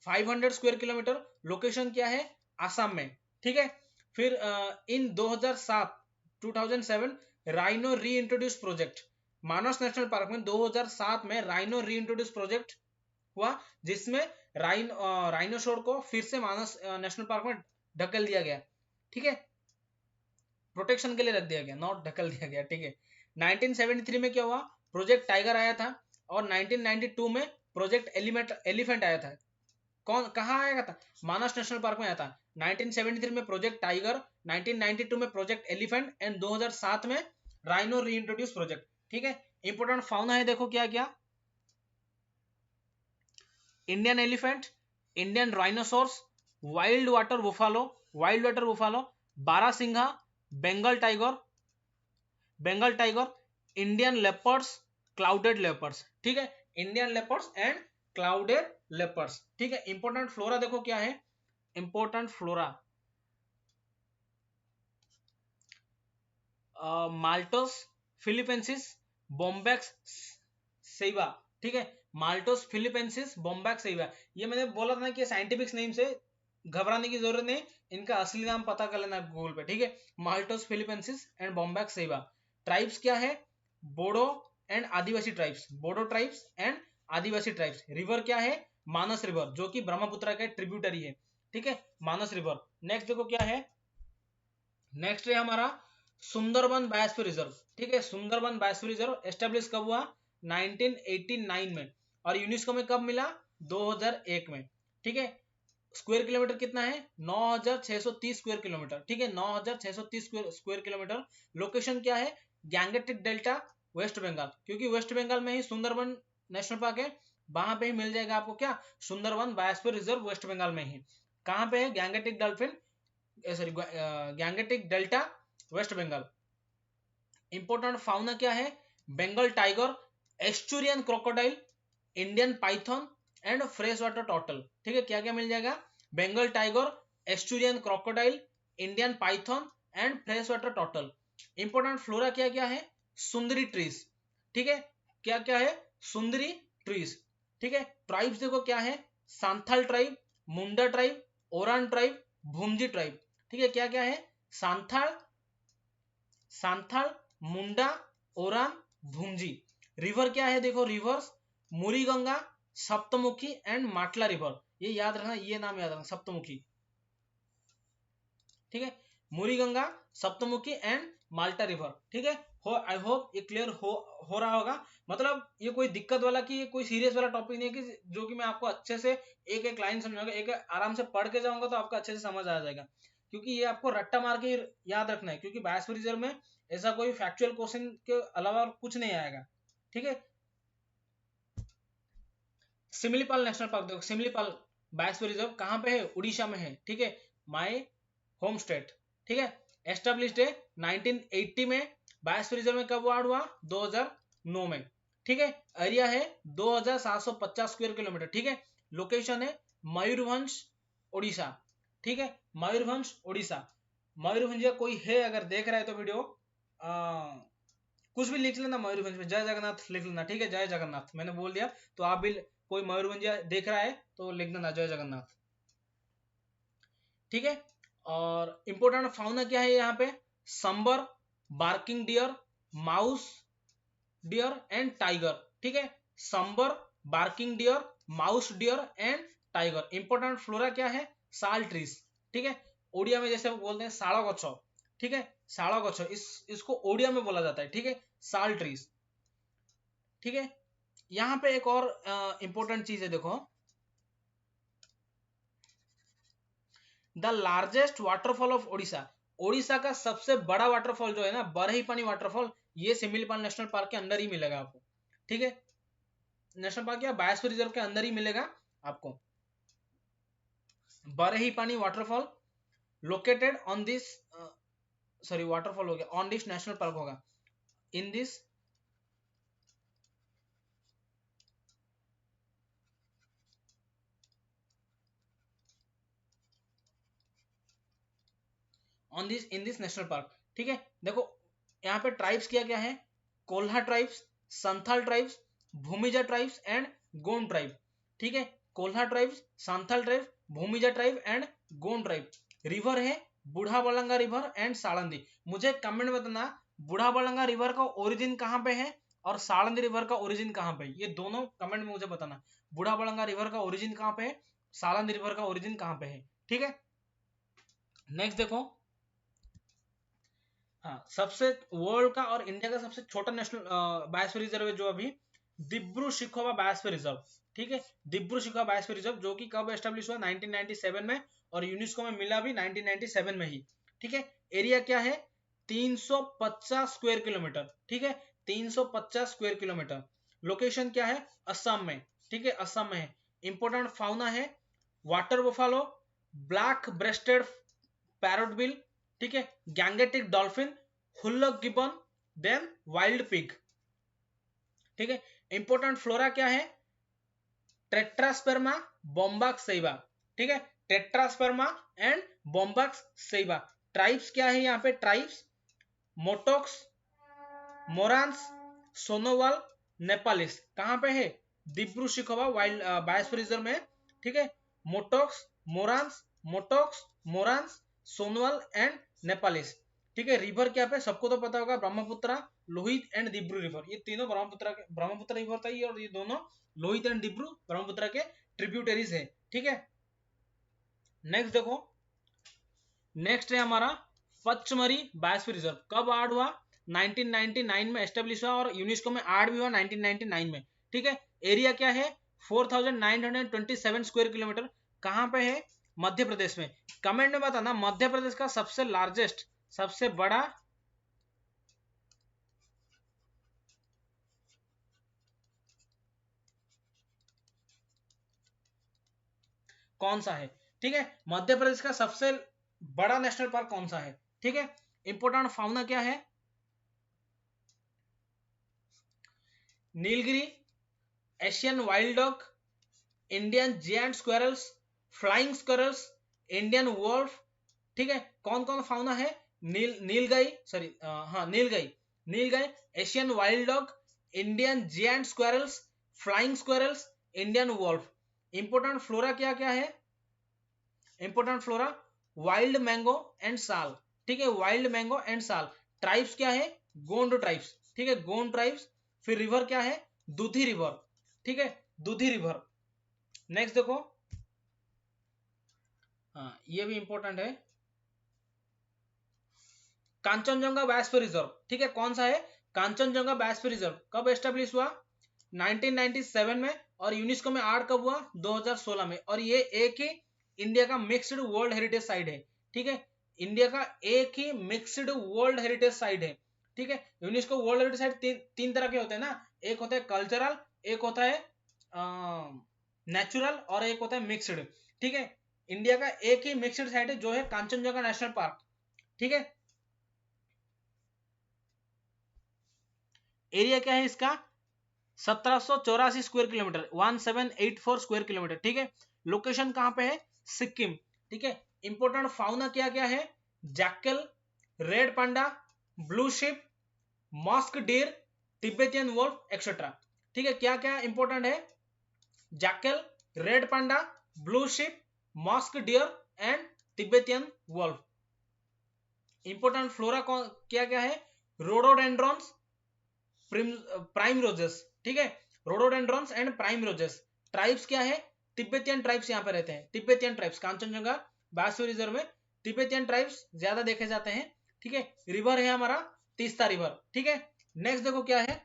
S1: 500 स्क्वायर किलोमीटर। लोकेशन क्या है? आसाम में। ठीक है, फिर इन 2007 राइनो री इंट्रोड्यूस प्रोजेक्ट, मानस नेशनल पार्क में 2007 में राइनो री इंट्रोड्यूस प्रोजेक्ट हुआ, जिसमें राइनोसोर को फिर से मानस नेशनल पार्क में ढकेल दिया गया। ठीक है, प्रोटेक्शन के लिए रख दिया गया, नॉट ढकेल दिया गया। ठीक है, 1973 में क्या हुआ? प्रोजेक्ट टाइगर आया था, और 1992 में प्रोजेक्ट एलिफेंट आया था। कौन कहाँ आया था? मानस नेशनल पार्क में आया था। 1973 में प्रोजेक्ट टाइगर, 1992 में प्रोजेक्ट एलिफेंट एंड 2007 में राइनो री इंट्रोड्यूस प्रोजेक्ट। ठीक है, इंपोर्टेंट फाउना है देखो क्या क्या? Indian elephant, Indian rhinoceros, wild water buffalo, barasingha, Bengal tiger, Indian leopards, clouded leopards. ठीक है, Indian leopards and clouded leopards. ठीक है, इंपॉर्टेंट फ्लोरा देखो क्या है, important flora Mallotus philippensis Bombax ceiba. ठीक है, माल्टोस फिलिपेंसिस बॉम्बैक्स सेवा, ये मैंने बोला था ना कि साइंटिफिक नेम से घबराने की जरूरत नहीं, इनका असली नाम पता कर लेना गूगल पे। ठीक है, माल्टोस फिलिपेंसिस एंड बॉम्बैक्स सेवा। ट्राइब्स क्या है, Bodo and Adivasi tribes, Bodo tribes and Adivasi tribes. River क्या है, मानस रिवर, जो कि ब्रह्मपुत्र का ट्रिब्यूटरी है। ठीक है, मानस रिवर। नेक्स्ट देखो क्या है, नेक्स्ट है हमारा सुंदरबन बायोस्फीयर रिजर्व। ठीक है, सुंदरबन बायोस्फीयर रिजर्व एस्टेब्लिश कब हुआ, 1989 में, और यूनेस्को में कब मिला, 2001 में। ठीक है, स्क्वायर किलोमीटर कितना है, 9630 स्क्वायर किलोमीटर। ठीक है, 9630 स्क्वायर किलोमीटर। लोकेशन क्या है, गैंगेटिक डेल्टा, वेस्ट बंगाल, क्योंकि वेस्ट बंगाल में ही सुंदरबन नेशनल पार्क है, वहां पे ही मिल जाएगा आपको क्या, Sundarban biosphere reserve West Bengal में ही। कहां पे है, Gangetic dolphin sorry Gangetic delta, West Bengal. Important fauna क्या है, Bengal tiger, estuarine crocodile, Indian python and freshwater turtle. ठीक है, क्या क्या मिल जाएगा, Bengal tiger, estuarine crocodile, Indian python and freshwater turtle. Important flora क्या क्या है, सुंदरी ट्रीज। ठीक है, क्या क्या है, सुंदरी ट्रीज। ठीक है, ट्राइब्स देखो क्या है, Santhal tribe, Munda tribe, Oraon tribe, Bhumij tribe. ठीक है, क्या क्या है, सांथाल, सांथाल, मुंडा, ओरान, भूमजी। रिवर क्या है, देखो rivers, Muri Ganga, Saptamukhi and Matla river. ये याद रखना, ये नाम याद रखना, सप्तमुखी। ठीक है, मुरी Ganga, Saptamukhi and Malta river. ठीक है, हो आई होप ये क्लियर हो रहा होगा। मतलब ये कोई दिक्कत वाला कि ये कोई सीरियस वाला टॉपिक नहीं है कि जो कि मैं आपको अच्छे से एक एक लाइन समझाऊंगा, एक आराम से पढ़ के जाऊंगा तो आपको अच्छे से समझ आ जाएगा, क्योंकि ये आपको रट्टा मार के याद रखना है, क्योंकि बायोस्फीयर रिजर्व में ऐसा कोई फैक्चुअल क्वेश्चन के अलावा कुछ नहीं आएगा। ठीक है, सिमलीपाल नेशनल पार्क देखो, सिमलीपाल बायोस्फीयर रिजर्व कहाँ पे है, उड़ीसा में है। ठीक है, माय होम स्टेट। ठीक है, एस्टेब्लिश्ड है 1980 में। बायोस्फीयर रिजर्व में कब वार्ड हुआ, 2009 में। ठीक है, एरिया है 2750 स्क्वायर किलोमीटर। ठीक है, लोकेशन है मयूरभंज, उड़ीसा। ठीक है, मयूरभंज उड़ीसा। मयूरभंज कोई है अगर देख रहा है तो वीडियो कुछ भी लिख लेना, मयूरभंज में जय जगन्नाथ लिख लेना। ठीक है, जय जगन्नाथ मैंने बोल दिया, तो आप भी कोई मयूरभंजिया देख रहा है तो लिख देना जय जगन्नाथ। ठीक है, और इंपोर्टेंट फाउना क्या है यहाँ पे, sambar, barking deer, mouse deer and tiger. ठीक है, sambar, barking deer, mouse deer and tiger. Important flora क्या है, साल ट्रीज। ठीक है, ओडिया में जैसे बोलते हैं साड़ा गच्छ। ठीक है, साड़ा गच्छ, इसको ओडिया में बोला जाता है। ठीक है, साल ट्रीज। ठीक है, यहाँ पे एक और इंपोर्टेंट चीज है, देखो the largest waterfall of Odisha. Odisha का सबसे बड़ा वाटरफॉल जो है ना, बरही वाटरफॉल, ये सिमिलीपाल नेशनल पार्क के अंदर ही मिलेगा आपको। ठीक है, नेशनल पार्क या बायोस्फीयर रिजर्व के अंदर ही मिलेगा आपको Barhi waterfall, located on this sorry waterfall हो गया, ऑन दिस नेशनल पार्क होगा, in this on this in this national park. ठीक है, देखो यहाँ पे ट्राइब्स क्या क्या है, कोल्हा tribes, Santhal tribes, Bhumija tribes and Gond tribe. ठीक है, कोल्हा tribes, Santhal tribes, Bhumija tribe and Gond tribe. River है बूढ़ा बलंगा रिवर एंड सालंदी। मुझे कमेंट में बताना बूढ़ा बलंगा रिवर का ओरिजिन कहाँ पे है और सालंदी रिवर का ओरिजिन कहाँ पे है, ये दोनों कमेंट में मुझे बताना, बूढ़ा बलंगा रिवर का ओरिजिन कहाँ पे है, सालंदी रिवर का ओरिजिन कहाँ पे है। ठीक है, नेक्स्ट देखो, हाँ सबसे वर्ल्ड का और इंडिया का सबसे छोटा नेशनल बायोस्फीयर रिजर्व है जो अभी, दिब्रू शिखोवा बायोस्फीयर रिजर्व। ठीक है, दिब्रू शिखोवा बायोस्फीयर रिजर्व, जो कि कब एस्टेब्लिश हुआ, 1997 में, और यूनेस्को में मिला भी 1997 में ही। ठीक है, एरिया क्या है, 350 स्क्वायर किलोमीटर। ठीक है, 350 स्क्वायर किलोमीटर। लोकेशन क्या है, असम में। ठीक है, असम में है। इंपोर्टेंट फाउना है water buffalo, black breasted parrotbill. ठीक है, Gangetic dolphin, hoolock gibbon, then wild pig. ठीक है, इंपोर्टेंट फ्लोरा क्या है, टेट्रास्पर्मा, बोम्बाक्स सैवा, ठीक है, टेट्रास्पर्मा एंड बोम्बाक्स सैवा। ट्राइब्स क्या है यहाँ पे, ट्राइब्स मोटोक्स, मोरांस, सोनोवाल, नेपालिस। कहां पे है, दिब्रू शिखोवा वाइल्ड बायोस्फीयर रिजर्व में, ठीक है। मोटोक्स, मोरांस, सोनोवाल एंड नेपालिस, ठीक है। रिवर क्या पे सबको तो पता होगा, ब्रह्मपुत्र, लोहित एंड दिब्रू रिवर, ये तीनों ब्रह्मपुत्र रिवर था ये, और ये दोनों लोहित एंड दिब्रू ब्रह्मपुत्र के ट्रिब्यूटरीज है, ठीक है। नेक्स्ट देखो, नेक्स्ट है हमारा पचमरी बायोस्फीयर रिजर्व। कब ऐड हुआ, 1999 में एस्टेब्लिश हुआ, और यूनेस्को में ऐड भी हुआ 1999 में, ठीक है। एरिया क्या है, 4927 स्क्वायर किलोमीटर। कहां पे है, मध्य प्रदेश में। कमेंट में बताना मध्य प्रदेश का सबसे लार्जेस्ट, सबसे बड़ा कौन सा है, ठीक है। मध्य प्रदेश का सबसे बड़ा नेशनल पार्क कौन सा है, ठीक है। इंपोर्टेंट फाउना क्या है, Nilgiri, Asian wild dog, Indian giant squirrels, flying squirrels, Indian wolf, ठीक है। कौन कौन फाउना है, नीलगाई, सॉरी हाँ nilgai, Asian wild dog, Indian giant squirrels, flying squirrels, Indian wolf. Important flora क्या क्या है, important flora wild mango and sal, ठीक है, wild mango and sal. Tribes क्या है, गोंड ट्राइब्स, ठीक है, गोंड ट्राइब्स। फिर रिवर क्या है, दूधी रिवर, ठीक है, दूधी रिवर। नेक्स्ट देखो, हाँ ये भी इंपॉर्टेंट है, कांचनजंगा बायोस्फीयर रिजर्व, ठीक है। कौन सा है, कांचनजंगा बायोस्फीयर रिजर्व। कब एस्टेब्लिश हुआ, 1997 में, और यूनेस्को में ऐड कब हुआ, 2016 में। और ये एक ही इंडिया का मिक्स्ड वर्ल्ड हेरिटेज साइट है, ठीक है। इंडिया का एक ही मिक्स्ड वर्ल्ड हेरिटेज साइट है, ठीक है। यूनेस्को वर्ल्ड हेरिटेज साइट तीन तरह के होते हैं ना, एक होता है कल्चरल, एक होता है नेचुरल, और एक होता है मिक्स्ड, ठीक है। इंडिया का एक ही मिक्स्ड साइट है जो है कांचनजंगा नेशनल पार्क, ठीक है। एरिया क्या है इसका, 1784 स्क्वायर किलोमीटर, 1784 स्क्वायर किलोमीटर, ठीक है। लोकेशन कहां पे है, सिक्किम, ठीक है। इंपोर्टेंट फाउना क्या क्या है, jackal, red panda, blue sheep, musk deer, Tibetan wolf etcetera, ठीक है। क्या क्या इंपोर्टेंट है, jackal, red panda, blue sheep, musk deer and Tibetan wolf. Important flora क्या क्या है, रोडोडेंड्रॉन्स, प्राइम रोजेस, ठीक है, rhododendrons and primroses. Tribes क्या है, तिब्बतियन ट्राइब्स यहाँ पे रहते हैं, Tibetan tribes Kanchenjunga biosphere reserve में तिब्बतियन ट्राइब्स ज्यादा देखे जाते हैं, ठीक है। रिवर है हमारा तीस्ता रिवर, ठीक है। नेक्स्ट देखो क्या है,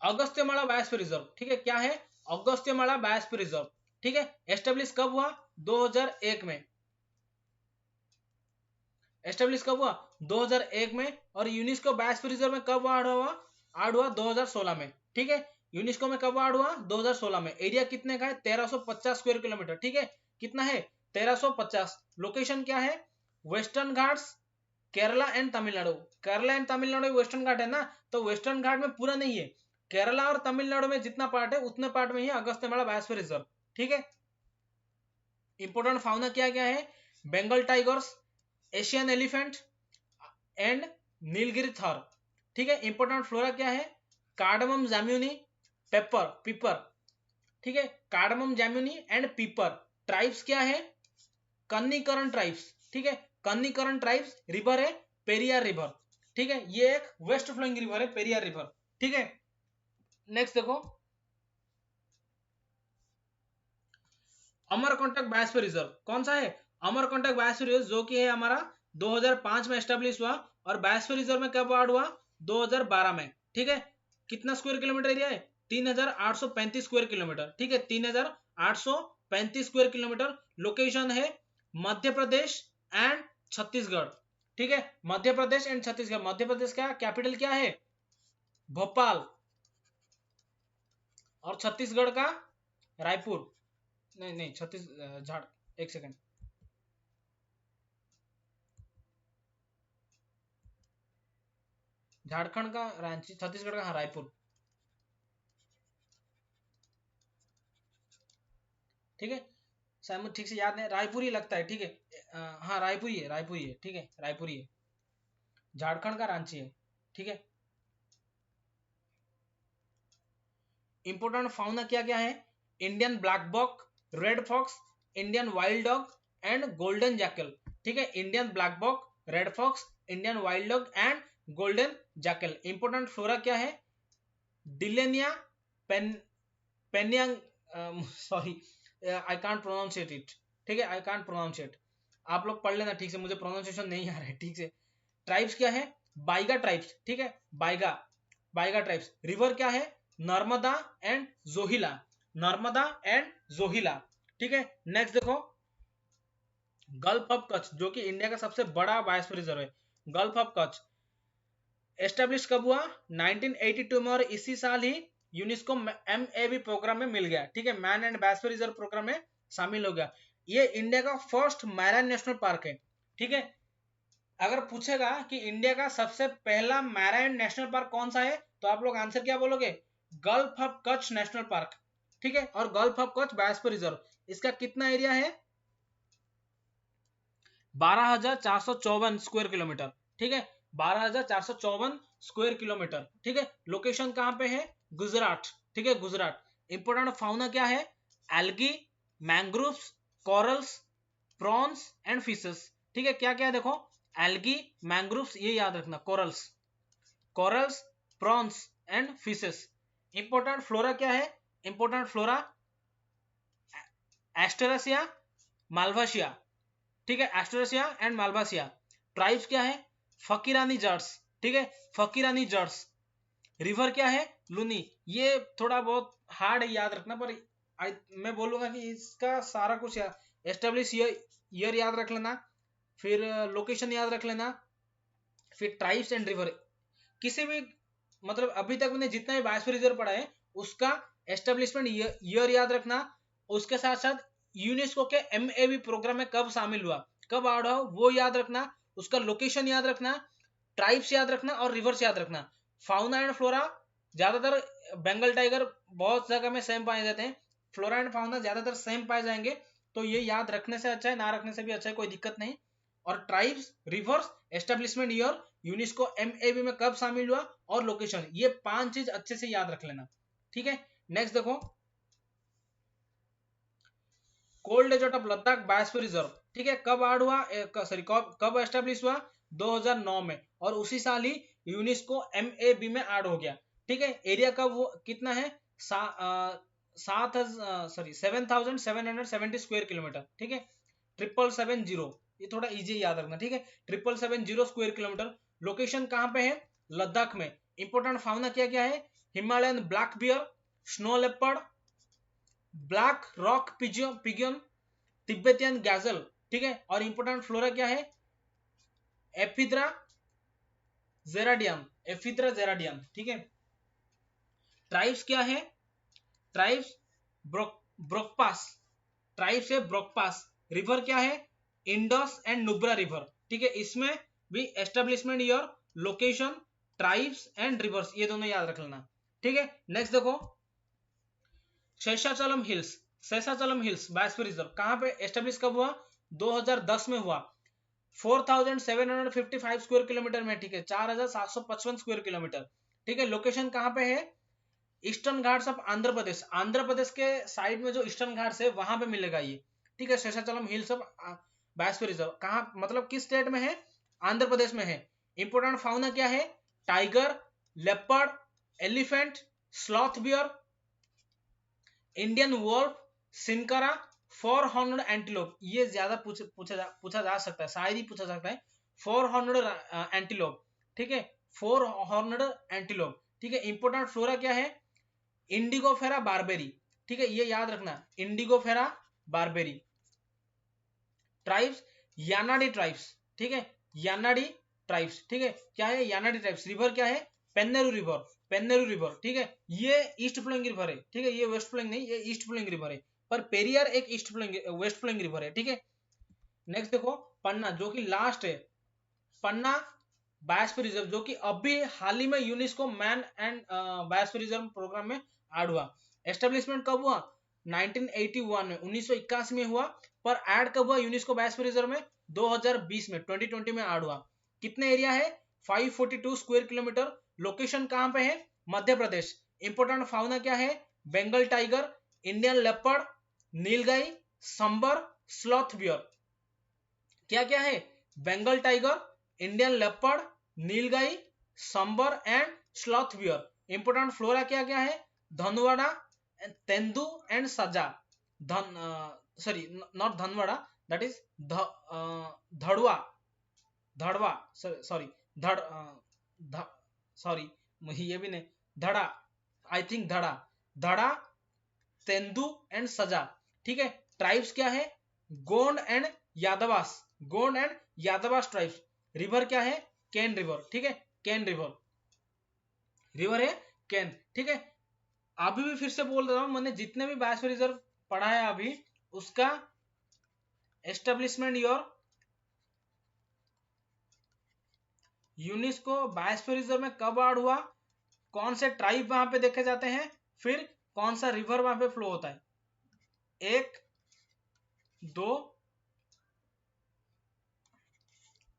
S1: अगस्त्यमाला बायोस्फीयर रिजर्व, ठीक है। क्या है, अगस्त्यमाला बायोस्फीयर रिजर्व, ठीक है। एस्टेब्लिश कब हुआ, 2001 में, एस्टेब्लिश कब हुआ, 2001 में। और यूनेस्को बायोस्फीयर रिजर्व में कब ऐड हुआ 2016 में, ठीक है। यूनेस्को में कब ऐड हुआ, 2016 में। एरिया कितने का है, 1350 स्क्वायर किलोमीटर, ठीक है। कितना है, 1350। लोकेशन क्या है, Western Ghats, Kerala and Tamil Nadu. Kerala and Tamil Nadu Western Ghat है ना, तो वेस्टर्न घाट में पूरा नहीं है, केरला और तमिलनाडु में जितना पार्ट है उतने पार्ट में ही अगस्त्यमाला बायोस्फीयर रिजर्व, ठीक है। इंपोर्टेंट फाउना क्या क्या है, Bengal tigers, Asian elephant and Nilgiri tahr, ठीक है। इंपोर्टेंट फ्लोरा क्या है, कार्डमम जामुनी, पेपर पीपर, ठीक है, कार्डमम जामुनी एंड पीपर। ट्राइब्स क्या है, कन्नीकरण ट्राइब्स, ठीक है, कन्नीकरण ट्राइब्स। रिवर है पेरियार रिवर, ठीक है, ये एक वेस्ट फ्लोइंग रिवर है पेरियार रिवर, ठीक है। नेक्स्ट देखो, अमरकंटक बायोस्फीयर रिजर्व। कौन सा है, अमरकंटक बायोस्फीयर रिजर्व, जो कि है हमारा 2005 में एस्टेब्लिश हुआ, और बायोस्फीयर रिजर्व में कब ऐड हुआ, 2012 में, ठीक है। कितना स्क्वायर किलोमीटर एरिया है, 3835 स्क्वायर किलोमीटर, ठीक है, 3835 स्क्वायर किलोमीटर। लोकेशन है मध्य प्रदेश एंड छत्तीसगढ़, ठीक है, मध्य प्रदेश एंड छत्तीसगढ़। मध्य प्रदेश का कैपिटल क्या है, भोपाल, और छत्तीसगढ़ का रायपुर, नहीं नहीं छत्तीस झाड़, एक सेकंड, झारखंड का रांची, छत्तीसगढ़ का हाँ रायपुर, ठीक है, शायद मुझे ठीक से याद नहीं, रायपुर ही लगता है, ठीक है, हाँ रायपुर ही है, रायपुर ही है, ठीक है, रायपुर ही है, झारखंड का रांची है, ठीक है। इंपोर्टेंट फाउना क्या क्या है? Indian blackbuck, red fox, Indian wild dog and golden jackal, ठीक है, Indian blackbuck, red fox, Indian wild dog and golden jackal. Important flora क्या है? डिलेनिया पेन पेनियांग, sorry I can't pronounce it, ठीक है, आई can't pronounce it, आप लोग पढ़ लेना ठीक से, मुझे प्रोनाउंसिएशन नहीं आ रहा है ठीक से। ट्राइब्स क्या है? बाइगा ट्राइब्स, ठीक है, बाइगा, बाइगा ट्राइब्स। रिवर क्या है? नर्मदा एंड जोहिला, नर्मदा एंड जोहिला, ठीक है। नेक्स्ट देखो, गल्फ ऑफ कच्छ, जो कि इंडिया का सबसे बड़ा बायोस्फीयर रिजर्व है, गल्फ ऑफ कच्छ एस्टेब्लिश कब हुआ? 1982 में, और इसी साल ही यूनेस्को MAB प्रोग्राम में मिल गया, ठीक है, man and biosphere reserve programme में शामिल हो गया। ये इंडिया का फर्स्ट मैराइन नेशनल पार्क है, ठीक है। अगर पूछेगा कि इंडिया का सबसे पहला मैराइन नेशनल पार्क कौन सा है, तो आप लोग आंसर क्या बोलोगे? Gulf of Kutch national park, ठीक है। और gulf of Kutch biosphere reserve, इसका कितना एरिया है? 12,454 स्क्वायर किलोमीटर, ठीक है, 12,454 स्क्वायर किलोमीटर, ठीक है। लोकेशन कहां पे है? गुजरात, ठीक है, गुजरात। इंपोर्टेंट फाउना क्या है? Algae, mangroves, corals, prawns and fishes, ठीक है। क्या क्या है देखो, एल्गी, मैंग्रोव्स, ये याद रखना, corals, corals, prawns and fishes. Important flora क्या है? इंपोर्टेंट फ्लोरा एस्टेरेसिया, मालवासिया, ठीक है, एस्टेरेसिया एंड मालवासिया। ट्राइब्स क्या है? फकीरानी जर्स, ठीक है, फकीरानी जर्स। रिवर क्या है? लुनी। ये थोड़ा बहुत हार्ड है याद रखना, पर मैं बोलूंगा कि इसका सारा कुछ एस्टेब्लिश ईयर याद रख लेना, फिर लोकेशन याद रख लेना, फिर ट्राइब्स एंड रिवर। किसी भी मतलब अभी तक मैंने जितना भी बायोस्फीयर रिजर्व पढ़ा है उसका एस्टेब्लिशमेंट ईयर याद रखना, उसके साथ साथ यूनेस्को के MAB प्रोग्राम में कब शामिल हुआ, कब आड़ा हो, वो याद रखना, उसका लोकेशन याद रखना, ट्राइब्स याद रखना और रिवर्स याद रखना। फाउना एंड फ्लोरा, ज्यादातर बंगाल टाइगर बहुत जगह में सेम पाए जाते हैं, फ्लोरा एंड फाउना ज्यादातर सेम पाए जाएंगे, तो ये याद रखने से अच्छा है, ना रखने से भी अच्छा है, कोई दिक्कत नहीं। और tribes, reverse, establishment year, UNESCO MAB में कब शामिल हुआ और लोकेशन, ये 5 चीज अच्छे से याद रख लेना, ठीक है। नेक्स्ट देखो, cold desert of Ladakh biosphere reserve, ठीक है, कब आड हुआ, सॉरी कब एस्टेब्लिश हुआ? 2009 में, और उसी साल ही यूनेस्को MAB में ऐड हो गया, ठीक है। एरिया का वो कितना है? 7,770 स्क्वायर किलोमीटर, ठीक है, 770, ये थोड़ा इजी याद रखना, ठीक है, 770 स्क्वायर किलोमीटर। लोकेशन कहां पे है? लद्दाख में। इंपोर्टेंट फाउना क्या क्या है? Himalayan black beer, snow leopard, black rock pigeon, Tibetan गैजल, ठीक है। और इंपोर्टेंट फ्लोरा क्या है? एफिद्रा जेराडियम, एफिद्रा जेराडियम, ठीक है। ट्राइब्स क्या है? ट्राइब्स ब्रोकपास, ट्राइब्स है ब्रोकपास। रिवर क्या है? इंडस एंड नुब्रा रिवर, ठीक है। इसमें भी establishment year, location, tribes and reverse, ये दोनों याद रख लेना, ठीक है। नेक्स्ट देखो, Seshachalam hills, Seshachalam hills biosphere reserve कहां पे एस्टेब्लिश कब हुआ? 2010 में हुआ, 4,755 स्क्वायर किलोमीटर में, ठीक है, 4,755 स्क्वायर किलोमीटर, ठीक है। लोकेशन कहां पे है? ईस्टर्न घाट्स ऑफ आंध्र प्रदेश, आंध्र प्रदेश के साइड में जो ईस्टर्न घाट्स है वहां पे मिलेगा ये, ठीक है। Seshachalam hills of biosphere reserve कहां, मतलब किस स्टेट में है? आंध्र प्रदेश में है। इंपोर्टेंट फाउना क्या है? Tiger, leopard, elephant, sloth bear, Indian wolf, chinkara, 4 horned antelope, ये ज्यादा पूछा जा सकता है, शायद ही पूछा सकता है। 4 हॉर्नड एंटीलोप, ठीक है, 4 हॉर्नड एंटीलोप, ठीक है। इंपोर्टेंट फ्लोरा क्या है? इंडिगोफेरा बारबेरी, ठीक है, ये याद रखना, इंडिगोफेरा बारबेरी। ट्राइब्स, यानाडी ट्राइब्स, ठीक है, यानाडी ट्राइब्स, ठीक है। क्या है? यानाडी ट्राइब्स। रिवर क्या है? पेन्नेरू रिवर, पेन्नेरू रिवर, ठीक है, ये ईस्ट फ्लोइंग रिवर है, ठीक है, ये वेस्ट फ्लोइंग नहीं, ये ईस्ट फ्लोइंग रिवर है, पर पेरियार एक east flowing west flowing river है, ठीक है। नेक्स्ट देखो, पन्ना, जो कि लास्ट है, पन्ना बायोस्फीयर रिजर्व, जो कि अभी हाल ही में UNESCO man and biosphere reserve programme में ऐड हुआ। एस्टेब्लिशमेंट कब हुआ? 1981 में 1981 में हुआ, पर ऐड कब हुआ यूनेस्को बायोस्फीयर रिजर्व में? 2020 में 2020 में ऐड हुआ। कितने एरिया है? 542 स्क्वायर किलोमीटर। लोकेशन कहां पे है? मध्य प्रदेश। इंपोर्टेंट फाउना क्या है? Bengal tiger, Indian leopard, nilgai, sambar, sloth bear. क्या क्या है? Bengal tiger, Indian leopard, nilgai, sambar and sloth bear. Important flora क्या क्या है? धनवाड़ा, तेंदू एंड सजा। सॉरी, नॉट धनवाड़ा, दैट इज धड़वा, धड़वा, सॉरी, धड़ सॉरी, ये भी नहीं, धड़ा, आई थिंक धड़ा, धड़ा, तेंदू एंड सजा। ठीक है। ट्राइब्स क्या है? Gond and Yadavas, Gond and Yadavas tribes. River क्या है? केन रिवर। ठीक है, केन रिवर, रिवर है केन। ठीक है। अभी भी फिर से बोल रहा हूं, मैंने जितने भी बायोस्फीयर रिजर्व पढ़ा है अभी, उसका establishment year UNESCO biosphere reserve में कब ऐड हुआ, कौन से ट्राइब वहां पे देखे जाते हैं, फिर कौन सा रिवर वहां पे फ्लो होता है, 1 2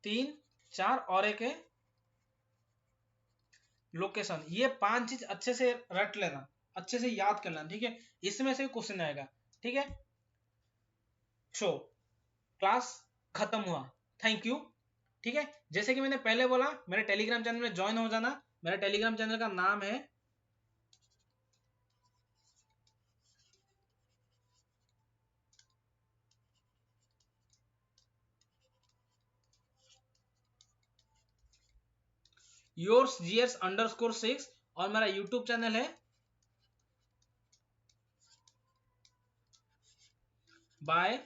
S1: 3 4 और एक है लोकेशन। ये 5 चीज अच्छे से रट लेना, अच्छे से याद कर लेना। ठीक है, इसमें से क्वेश्चन आएगा। ठीक है, सो क्लास खत्म हुआ, थैंक यू। ठीक है, जैसे कि मैंने पहले बोला, मेरे टेलीग्राम चैनल में ज्वाइन हो जाना। मेरा टेलीग्राम चैनल का नाम है योर्स GS_6 और मेरा यूट्यूब चैनल है by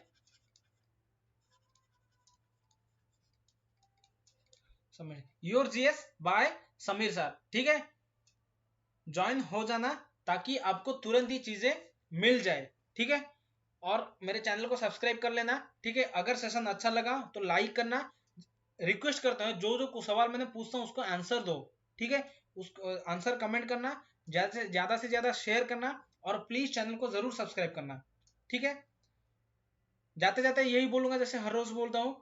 S1: Sameer, your GS by Sameer sir. ठीक है, ज्वाइन हो जाना ताकि आपको तुरंत ही चीजें मिल जाए। ठीक है, और मेरे चैनल को सब्सक्राइब कर लेना। ठीक है, अगर सेशन अच्छा लगा तो लाइक करना। रिक्वेस्ट करता हूँ, जो जो सवाल मैंने पूछता हूँ उसको आंसर दो। ठीक है, उसको आंसर कमेंट करना, ज्यादा से ज्यादा शेयर करना, और प्लीज चैनल को जरूर सब्सक्राइब करना। ठीक है, जाते जाते यही बोलूंगा जैसे हर रोज बोलता हूँ,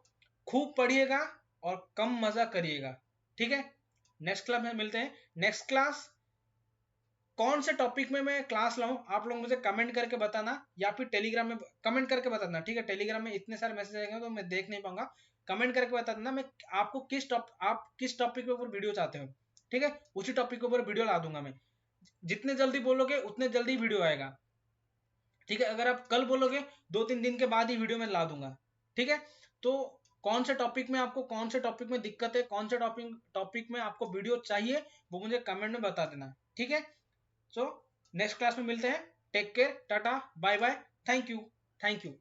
S1: खूब पढ़िएगा और कम मजा करिएगा। ठीक है, नेक्स्ट क्लास में मिलते हैं। नेक्स्ट क्लास कौन से टॉपिक में मैं क्लास लाऊं, आप लोग मुझे कमेंट करके बताना, या फिर टेलीग्राम में कमेंट करके बताना। ठीक है, टेलीग्राम में इतने सारे मैसेज आएंगे तो मैं देख नहीं पाऊंगा। कमेंट करके बता देना, मैं आपको आप किस टॉपिक के ऊपर वीडियो चाहते हो। ठीक है, उसी टॉपिक के ऊपर वीडियो ला दूंगा मैं। जितने जल्दी बोलोगे उतने जल्दी वीडियो आएगा। ठीक है, अगर आप कल बोलोगे 2-3 दिन के बाद ही वीडियो में ला दूंगा। ठीक है, तो कौन से टॉपिक में आपको, कौन से टॉपिक में दिक्कत है, कौन से टॉपिक में आपको वीडियो चाहिए, वो मुझे कमेंट में बता देना। ठीक है, सो नेक्स्ट क्लास में मिलते हैं। Take care, tata, bye bye, thank you, thank you.